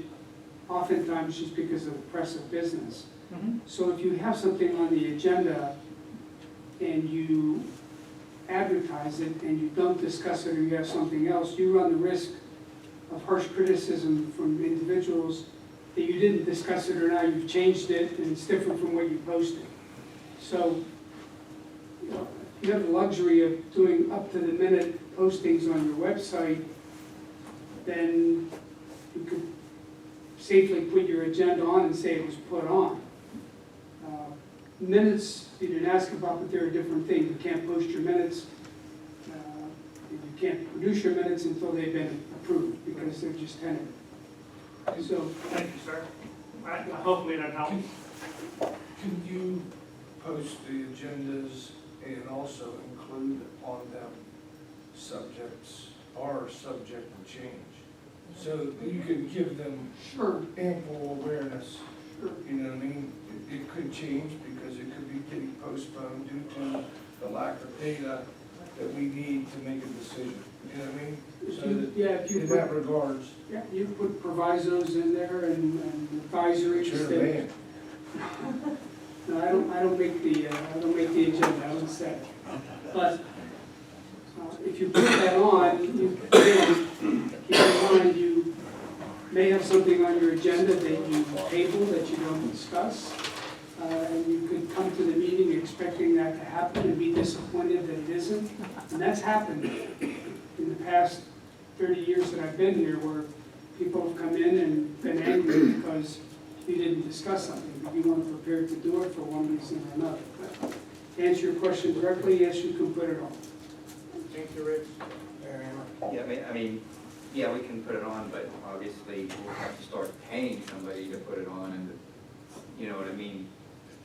oftentimes just because of the press of business. So if you have something on the agenda and you advertise it and you don't discuss it or you have something else, you run the risk of harsh criticism from individuals that you didn't discuss it or now you've changed it and it's different from what you posted. So, you know, you have the luxury of doing up-to-the-minute postings on your website, then you could safely put your agenda on and say it was put on. Minutes, you didn't ask about, but they're a different thing. You can't post your minutes, you can't produce your minutes until they've been approved, because they're just tentative. So, Thank you, sir. Hopefully that helps. Can you post the agendas and also include on them subjects or subject to change? So you can give them ample awareness. You know what I mean? It could change because it could be getting postponed due to the lack of data that we need to make a decision. You know what I mean? So that, in that regards. Yeah, you put provisos in there and advisories. Sure, man. No, I don't make the agenda, I don't set it. But if you put that on, you keep in mind you may have something on your agenda that you table that you don't discuss. And you could come to the meeting expecting that to happen and be disappointed that it isn't. And that's happened in the past 30 years that I've been here, where people have come in and been angry because you didn't discuss something, but you weren't prepared to do it for one reason or another. But to answer your question directly, yes, you can put it on. Thank you, Rich. Yeah, I mean, yeah, we can put it on, but obviously we'll have to start paying somebody to put it on, and you know what I mean?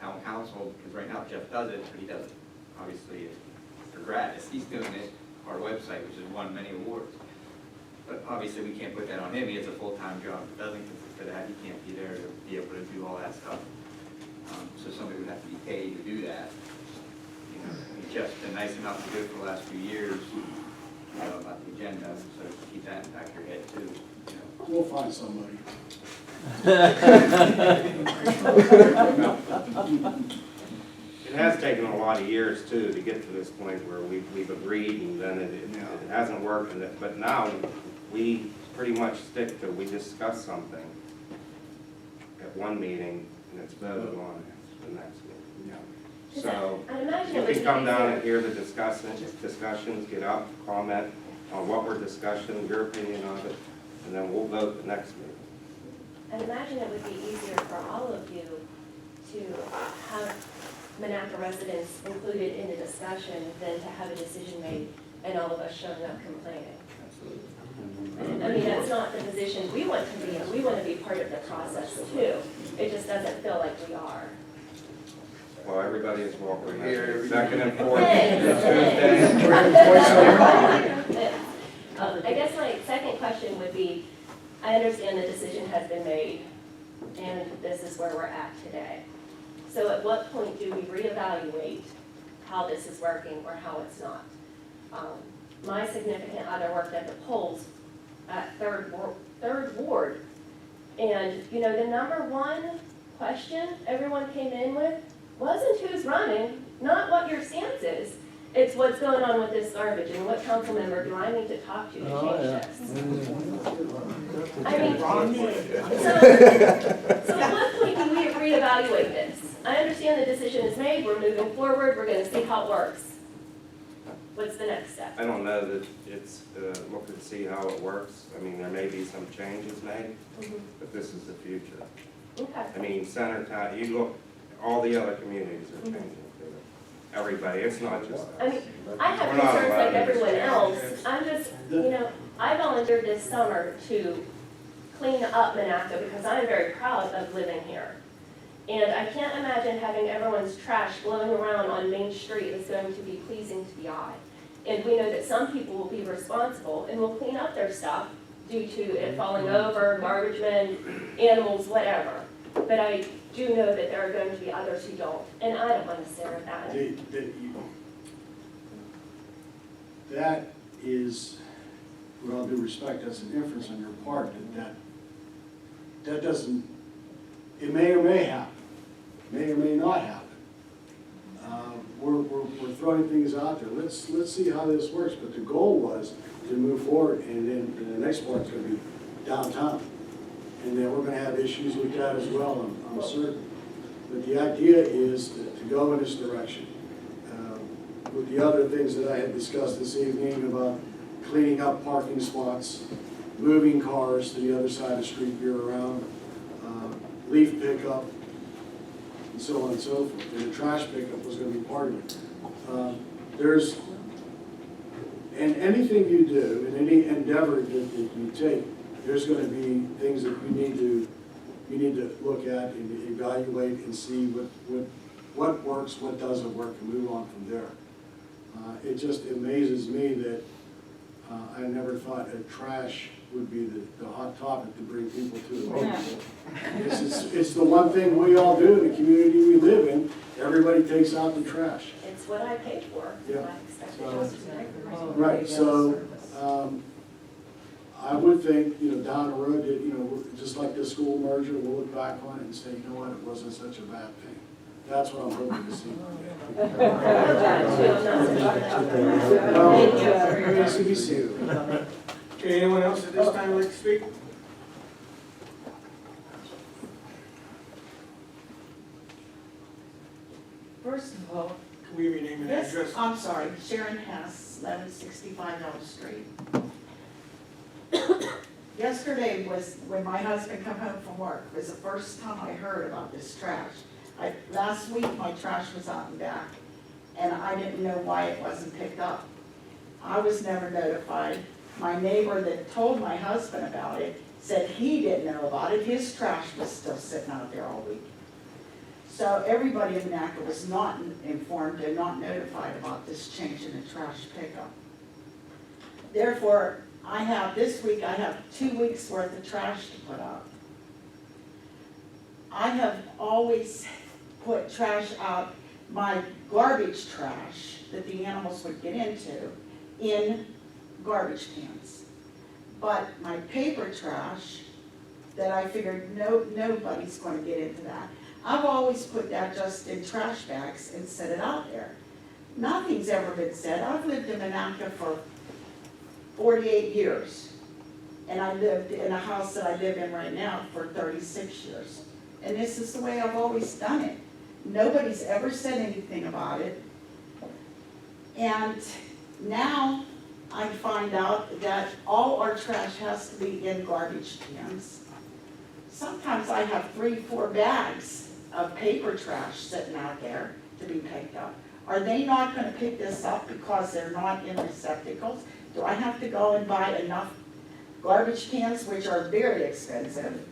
Town council, because right now Jeff does it, but he does it obviously for gratis. He's doing it our website, which has won many awards. But obviously we can't put that on him. He has a full-time job that doesn't consist of that. He can't be there to be able to do all that stuff. So somebody would have to be paid to do that. You he's just been nice enough to do it for the last few years, about the agenda, so keep that in the back of your head too. We'll find somebody. It has taken a lot of years too to get to this point where we've agreed and then it hasn't worked. But now we pretty much stick to, we discuss something at one meeting and it's voted on at the next meeting. So I imagine you it would can be come down easier. and hear the discussions, get up, comment on what we're discussing, your opinion of it, and then we'll vote the next meeting. I imagine it would be easier for all of you to have Monaca residents included in the discussion than to have a decision made and all of us showing up complaining. I mean, that's not the position we want to be in. We want to be part of the process too. It just doesn't feel like we are. Well, everybody is welcome. Second and fourth Thanks. Tuesday. I guess my second question would be, I understand the decision has been made and this is where we're at today. So at what point do we reevaluate how this is working or how it's not? My significant other worked at the polls at Third Ward. And, you know, the number one question everyone came in with wasn't who's running, not what your stance is. It's what's going on with this garbage and what council member do I need to talk to change this? I mean, so at what point do we reevaluate this? I understand the decision is made, we're moving forward, we're gonna see how it works. What's the next step? I don't know that it's, look and see how it works. I mean, there may be some changes made, but this is the future. Okay. I mean, center town, you look, all the other communities are changing too. Everybody, it's not just us. I mean, I have We're not concerns like allowed to everyone change. else. I'm just, you know, I volunteered this summer to clean up Monaca because I'm very proud of living here. And I can't imagine having everyone's trash blowing around on Main Street is going to be pleasing to the eye. And we know that some people will be responsible and will clean up their stuff due to it falling over, garbage men, animals, whatever. But I do know that there are going to be others who don't, and I don't want to stare at that. That is, with all due respect, that's an inference on your part, that doesn't, it may or may happen, may or may not happen. We're throwing things out there. Let's see how this works, but the goal was to move forward, and then the next part's gonna be downtown. And then we're gonna have issues with that as well, I'm certain. But the idea is to go in this direction. With the other things that I had discussed this evening about cleaning up parking spots, moving cars to the other side of the street year-round, leaf pickup, and so on and so forth. And the trash pickup was gonna be part of it. And anything you do, in any endeavor that you take, there's gonna be things that you need to look at and evaluate and see what works, what doesn't work, and move on from there. It just amazes me that I never thought that trash would be the hot topic to bring people to the meeting. It's the one thing we all do in the community we live in. Everybody takes out the trash. It's what I paid for. Yeah. I expected us to make. Right, so, I would think, down the road, that, just like the school merger, we'll look back on it and say, you know what, it wasn't such a bad thing. That's what I'm hoping to see. Okay, anyone else at this time like to speak? First of all, Can we rename and yes, address? I'm sorry, Sharon Hess, 1165 Elm Street. Yesterday was when my husband come home from work, was the first time I heard about this trash. Last week, my trash was out and back, and I didn't know why it wasn't picked up. I was never notified. My neighbor that told my husband about it said he didn't know about it. His trash was still sitting out there all week. So everybody in Monaca was not informed and not notified about this change in the trash pickup. Therefore, this week I have 2 weeks worth of trash to put up. I have always put trash out my garbage trash that the animals would get into in garbage cans. But my paper trash, that I figured nobody's gonna get into that. I've always put that just in trash bags and set it out there. Nothing's ever been said. I've lived in Monaca for 48 years. And I lived in a house that I live in right now for 36 years. And this is the way I've always done it. Nobody's ever said anything about it. And now I find out that all our trash has to be in garbage cans. Sometimes I have 3-4 bags of paper trash sitting out there to be picked up. Are they not gonna pick this up because they're not in receptacles? Do I have to go and buy enough garbage cans, which are very expensive,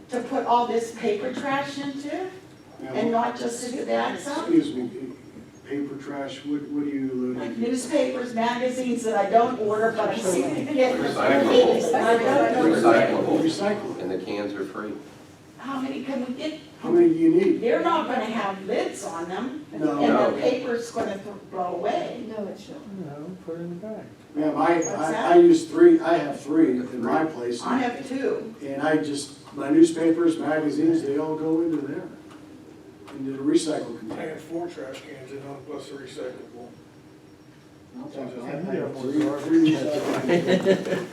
to put all this paper trash into? And not just sit the bags up? Excuse me, paper trash, what are you alluding Like to? newspapers, magazines that I don't order, but I see them get. Recyclable. I don't know. Recyclable. Recycle. And the cans are free. How many can we get? How many do you need? They're not gonna have lids on them, No. and the paper's gonna blow away. No, it shouldn't. No, put it in the bag. Ma'am, that? I use 3, I have 3 in my place. I have 2. And my newspapers, magazines, they all go into there, into the recycle I container. have 4 trash cans in on plus a recyclable. I have 3 recycling.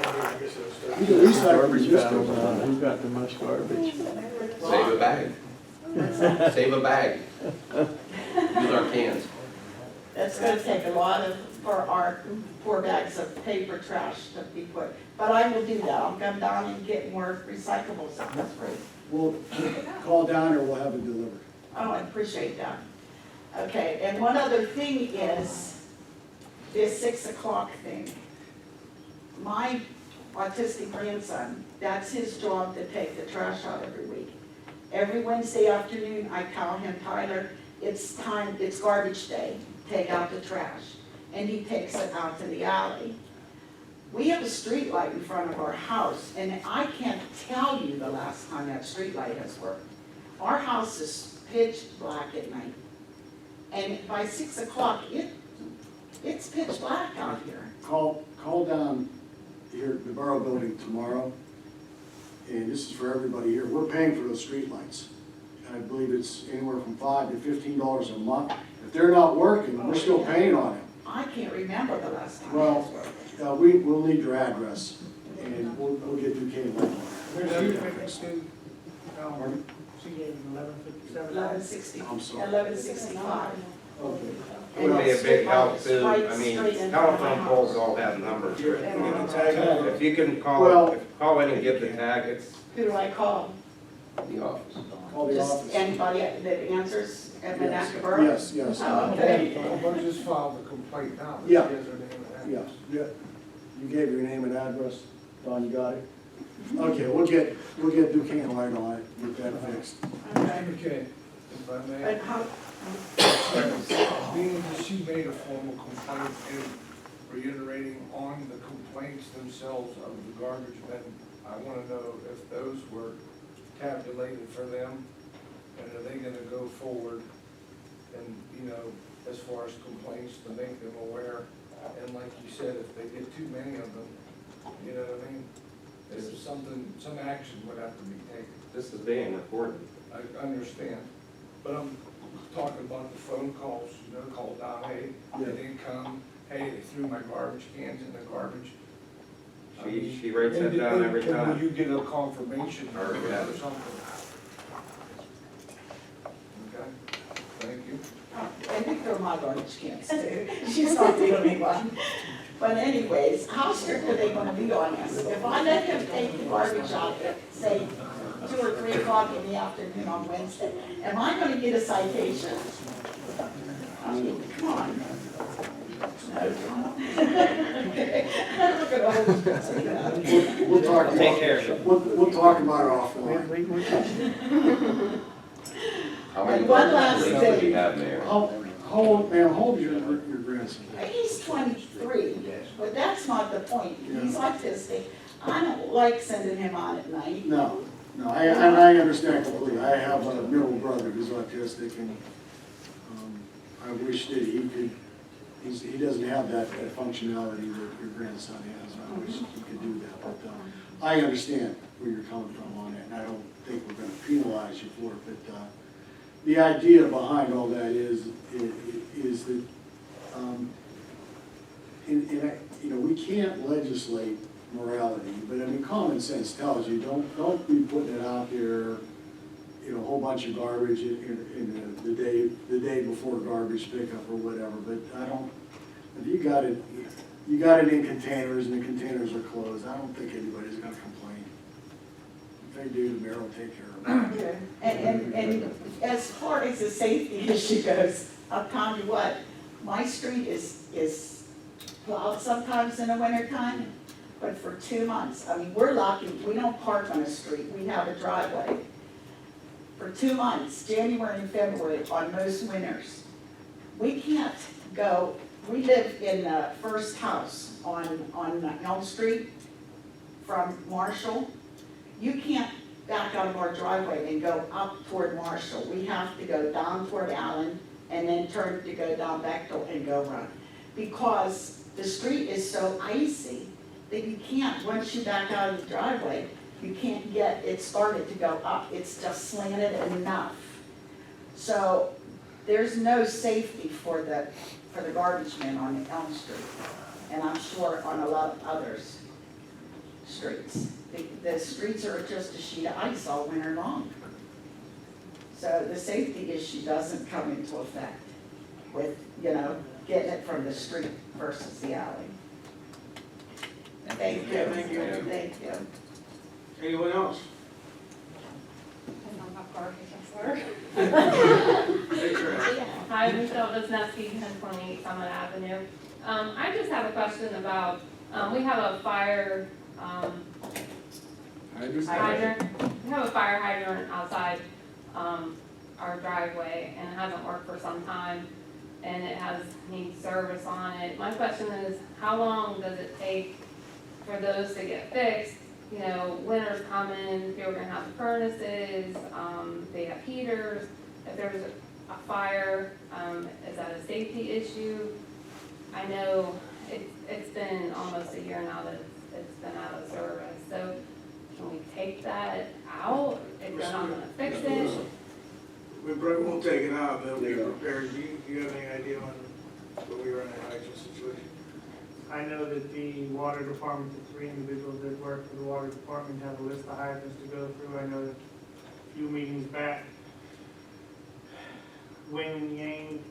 I guess that's You can recycle Garbage newspapers. battles on who's got the most garbage. Save a bag. Save a bag. Use our cans. That's gonna take a lot for our 4 bags of paper trash to be put, but I will do that. I'll come down and get more recyclables. That's great. We'll call down or we'll have it delivered. Oh, I appreciate that. Okay, and one other thing is this 6 o'clock thing. My autistic grandson, that's his job to take the trash out every week. Every Wednesday afternoon, I tell him, Tyler, it's time, it's garbage day, take out the trash. And he takes it out to the alley. We have a street light in front of our house, and I can't tell you the last time that street light has worked. Our house is pitch black at night. And by 6 o'clock, it's pitch black out here. Call down here at the Borough Building tomorrow, and this is for everybody here. We're paying for those streetlights. I believe it's anywhere from $5 to $15 a month. If they're not working, we're still paying on it. I can't remember the last time. Well, we'll need your address, and we'll get Duquesne Light on it. Where's your fitness to? She gave 1157. 1160, I'm sorry. 1165. Okay. It would be a big help too, I mean, telephone poles all have numbers. If you can call in and give the tag, it's, Who do I call? The office. Call the Just office. anybody that answers at Yes. Monaca Borough? Yes. Oh, okay. Well, just file the complaint now. Yeah. She has her name and Yeah, address. you gave your name and address. Don, you got it? Okay, we'll get Duquesne Light on it, get that fixed. Okay. Okay, if I may. But how, Being that she made a formal complaint and reiterating on the complaints themselves of the garbage men, I want to know if those were tabulated for them, and are they going to go forward and, you know, as far as complaints, to make them aware, and like you said, if they get too many of them, you know what I mean? If something, some action would have to be taken. this is being recorded. I understand, but I'm talking about the phone calls, you know, call down, hey, they didn't come, hey, they threw my garbage cans in the garbage. She writes that down every And time. will you get a confirmation or Yeah. something? Okay, thank you. I think they're my garbage cans too. She's not the only one. But anyways, how strict are they gonna be on us? If I let him take the garbage out at, say, 2 or 3 o'clock in the afternoon on Wednesday, am I gonna get a citation? I mean, come on. No. Okay. Look at all these. We'll talk about, Take care of it. we'll talk about it offline. How many And one garbage last cans do thing. you have, Mayor? How old, ma'am, how old is your grandson? He's 23, but that's not the point. He's autistic. I don't like sending him out at night. No, I understand completely. I have a middle brother who's autistic, and I wish that he could, he doesn't have that functionality that your grandson has, and I wish he could do that. But I understand where you're coming from on it, and I don't think we're gonna penalize you for it, but the idea behind all that is that, you know, we can't legislate morality, but I mean, common sense tells you, don't be putting it out there, you know, a whole bunch of garbage in the day before garbage pickup or whatever, but I don't, if you got it in containers and the containers are closed, I don't think anybody's gonna complain. If they do, the mayor will take care of it. Yeah. And as far as the safety issue goes, I'll tell you what, my street is plowed sometimes in the wintertime, but for 2 months, I mean, we're lucky, we don't park on a street, we have a driveway. For 2 months, January and February, on most winters, we can't go, we live in the first house on Elm Street from Marshall. You can't back out of our driveway and go up toward Marshall. We have to go down toward Allen and then turn to go down Bechtel and go run. Because the street is so icy that you can't, once you back out of the driveway, you can't get it started to go up. It's just slanted enough. So there's no safety for the garbage men on Elm Street. And I'm sure on a lot of others streets. The streets are just a sheet of ice all winter long. So the safety issue doesn't come into effect with, you know, getting it from the street versus the alley. Thank you. Thank you. Thank you. Anyone else? Hi, Michelle Wisniewski, 1028 Summit Avenue. I just have a question about, we have a fire hydrant. We have a fire hydrant outside our driveway, and it hasn't worked for some time, and it needs service on it. My question is, how long does it take for those to get fixed? You know, winter's coming, people are gonna have furnaces, they have heaters. If there's a fire, is that a safety issue? I know it's been almost a year now that it's been out of service, so can we take that out if they're not gonna fix it? We probably won't take it out, but we'll be prepared. Do you have any idea on what we were in a hydrant situation? I know that the water department, the 3 individuals that work for the water department have a list of hydrants to go through. I know that a few meetings back, Wing and Yang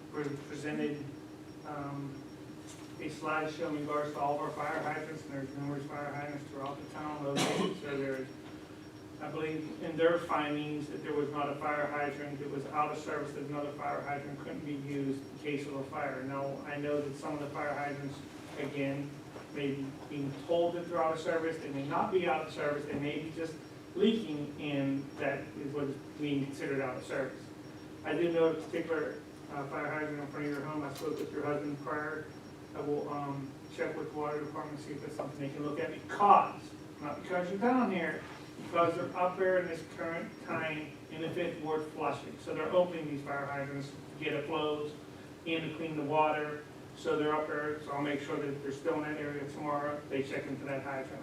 presented a slideshow in regards to all of our fire hydrants, and there's numerous fire hydrants throughout the town located. So there's, I believe in their findings, that there was not a fire hydrant that was out of service, that another fire hydrant couldn't be used in case of a fire. Now, I know that some of the fire hydrants, again, may be being told that they're out of service, they may not be out of service, they may be just leaking, and that is what is being considered out of service. I do know a particular fire hydrant in front of your home. I spoke with your husband prior. I will check with the water department, see if it's something they can look at, because, not because you're down here, because they're up there in this current time in the 5th Ward flushing. So they're opening these fire hydrants to get it closed and to clean the water. So they're up there, so I'll make sure that if they're still in that area tomorrow, they check into that hydrant.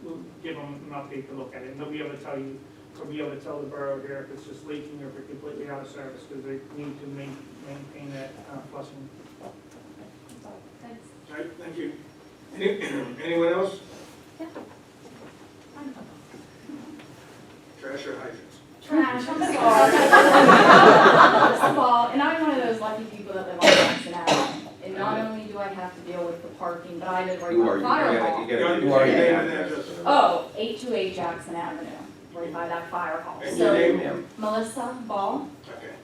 We'll give them an update to look at it, and they'll be able to tell you, or be able to tell the borough here if it's just leaking or if it's completely out of service, because they need to maintain that flushing. Thanks. All right, thank you. Anyone else? Yeah. Trash or hydrants? Trash, I'm sorry. First of all, and I'm one of those lucky people that live on Jackson Avenue. And not only do I have to deal with the parking, but I live right by the fire hall. Who are you? Oh, 828 Jackson Avenue, right by that fire hall. And your name, ma'am? Melissa Ball. Okay.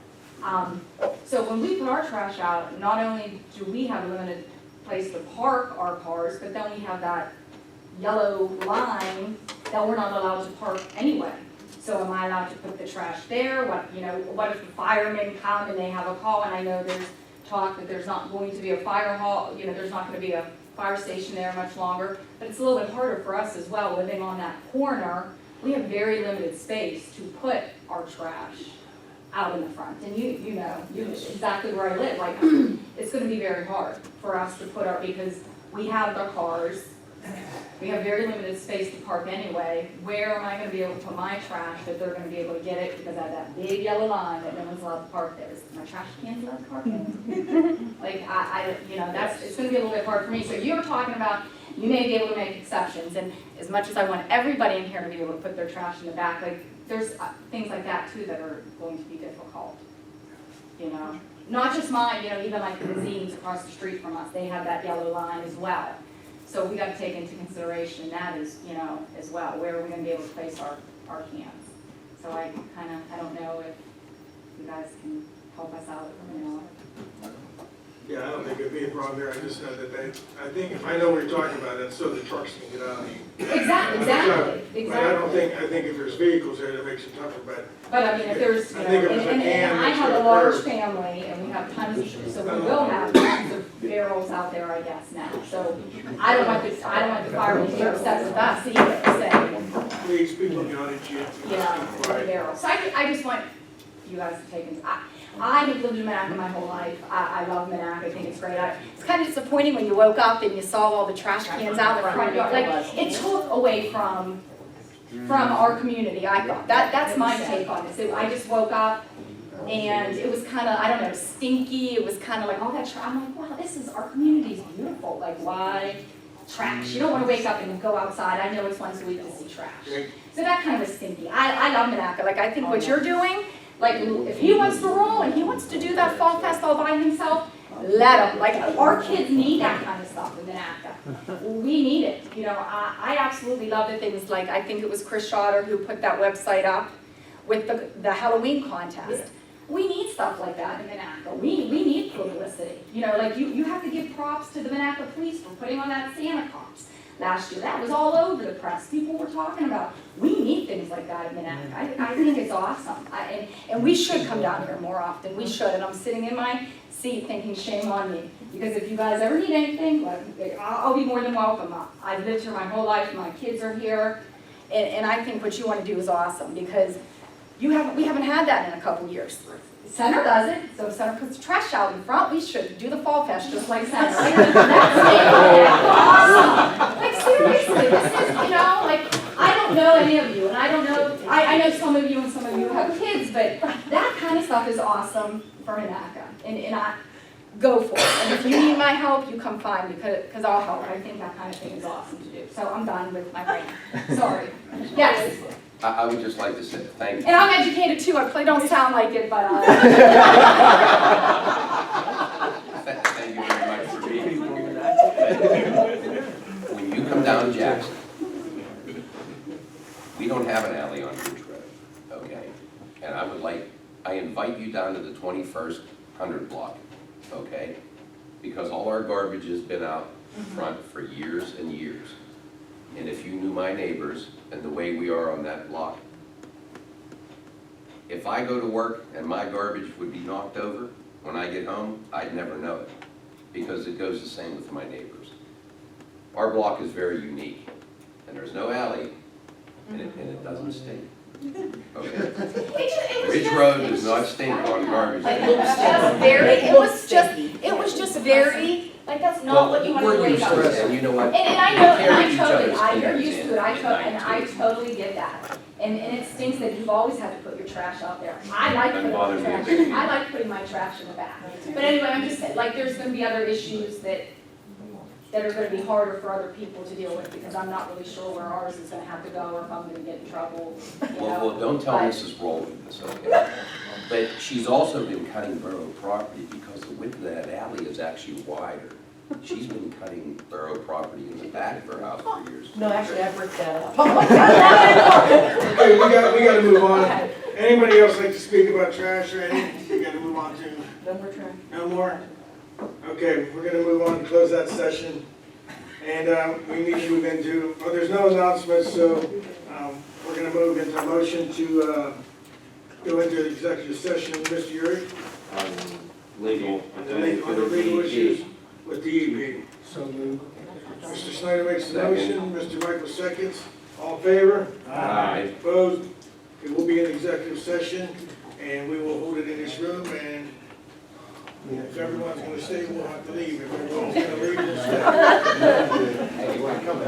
So when we put our trash out, not only do we have a limited place to park our cars, but then we have that yellow line that we're not allowed to park anyway. So am I allowed to put the trash there? What if the firemen come and they have a call, and I know there's talk that there's not going to be a fire hall, there's not going to be a fire station there much longer, but it's a little bit harder for us as well, living on that corner. We have very limited space to put our trash. out in the front. And you know exactly where I live, like, it's gonna be very hard for us to put our, because we have the cars, we have very limited space to park anyway. Where am I gonna be able to put my trash that they're gonna be able to get it, because I have that big yellow line that no one's allowed to park there? Is my trash cans allowed to park there? Like, you know, it's gonna be a little bit hard for me. So you're talking about, you may be able to make exceptions, and as much as I want everybody in here to be able to put their trash in the back, like, there's things like that too that are going to be difficult, you know? Not just mine, you know, even like the zines across the street from us, they have that yellow line as well. So we got to take into consideration that as, you know, as well, where are we gonna be able to place our cans? So I don't know if you guys can help us out, you know. Yeah, I don't think it'd be a problem there, I just know that I know what you're talking about, and so the trucks can get out. Exactly. But I think if there's vehicles there, that makes it tougher, but. But I mean, if there's, you know, and I have a large family, and we have tons of, so we will have tons of barrels out there, I guess, now. So I don't want the firemen to be upset with us either, saying, Please, people in the audience, barrels. So I just want you guys to take into, I have lived in Monaca my whole life. I love Monaca. I think it's great. It's kind of disappointing when you woke up and you saw all the trash cans out in the front yard. Like, it took away from our community, I thought. That's my take on this. I just woke up and it was kind of, I don't know, stinky. It was kind of like all that trash. I'm like, wow, our community's beautiful. Like, why trash? You don't want to wake up and go outside. I know it's once a week to see trash. So that kind of was stinky. I love Monaca. Like, I think what you're doing, like, if he wants to roll and he wants to do that fall fest all by himself, let him. Like, our kids need that kind of stuff in Monaca. We need it. You know, I absolutely love the things like, I think it was Chris Schotter who put that website up with the Halloween contest. We need stuff like that in Monaca. We need publicity. You know, like, you have to give props to the Monaca police for putting on that Santa Cops last year. That was all over the press. People were talking about, we need things like that in Monaca. I think it's awesome. And we should come down here more often. We should. And I'm sitting in my seat thinking, shame on me. Because if you guys ever need anything, I'll be more than welcome. I've lived here my whole life. My kids are here. And I think what you want to do is awesome, because we haven't had that in a couple years. Center does it, so if Center puts trash out in front, we should do the fall fest just like Center. That's awesome. Like, seriously, this is, you know, like, I don't know any of you, and I don't know, I know some of you and some of you have kids, but that kind of stuff is awesome for Monaca, and I go for it. And if you need my help, you come find me, because I'll help. I think that kind of thing is awesome to do. So I'm done with my rant. Sorry. Yes? I would just like to say thank you. And I'm educated too. I probably don't sound like it, but Thank you very much for being here. When you come down Jackson, we don't have an alley on Ridge Road, okay? And I invite you down to the 21st 100 block, okay? Because all our garbage has been out front for years and years. And if you knew my neighbors and the way we are on that block, if I go to work and my garbage would be knocked over, when I get home, I'd never know it, because it goes the same with my neighbors. Our block is very unique, and there's no alley, and it doesn't stink. Okay? Ridge Road does not stink on garbage. like, it was just very, like, that's not what you want to wake up to. And you know what? And you're used to it, I totally get that. And it stinks that you've always had to put your trash out there. I like putting my trash in the back. But anyway, I'm just saying, like, there's gonna be other issues that are gonna be harder for other people to deal with, because I'm not really sure where ours is gonna have to go, or if I'm gonna get in trouble, you know. Well, don't tell Mrs. Rowland this, okay? But she's also been cutting borough property, because the width of that alley is actually wider. She's been cutting borough property in the back of her house for years. No, actually, I bricked that up. Okay, we gotta move on. Anybody else like to speak about trash or anything? We gotta move on to. No more trash. No more? Okay, we're gonna move on to close that session. And we need to move into, there's no announcements, so we're gonna move into a motion to go into the executive session. Mr. Yuri? Legal. On the legal issues with DEP. So moved. Mr. Snyder makes the motion, Mr. Michael seconds. All in favor? Aye. Opposed? It will be an executive session. and we will hold it in this room, and if everyone's gonna stay, we'll have to leave. If everyone's gonna leave, we'll stay. Hey, you wanna come?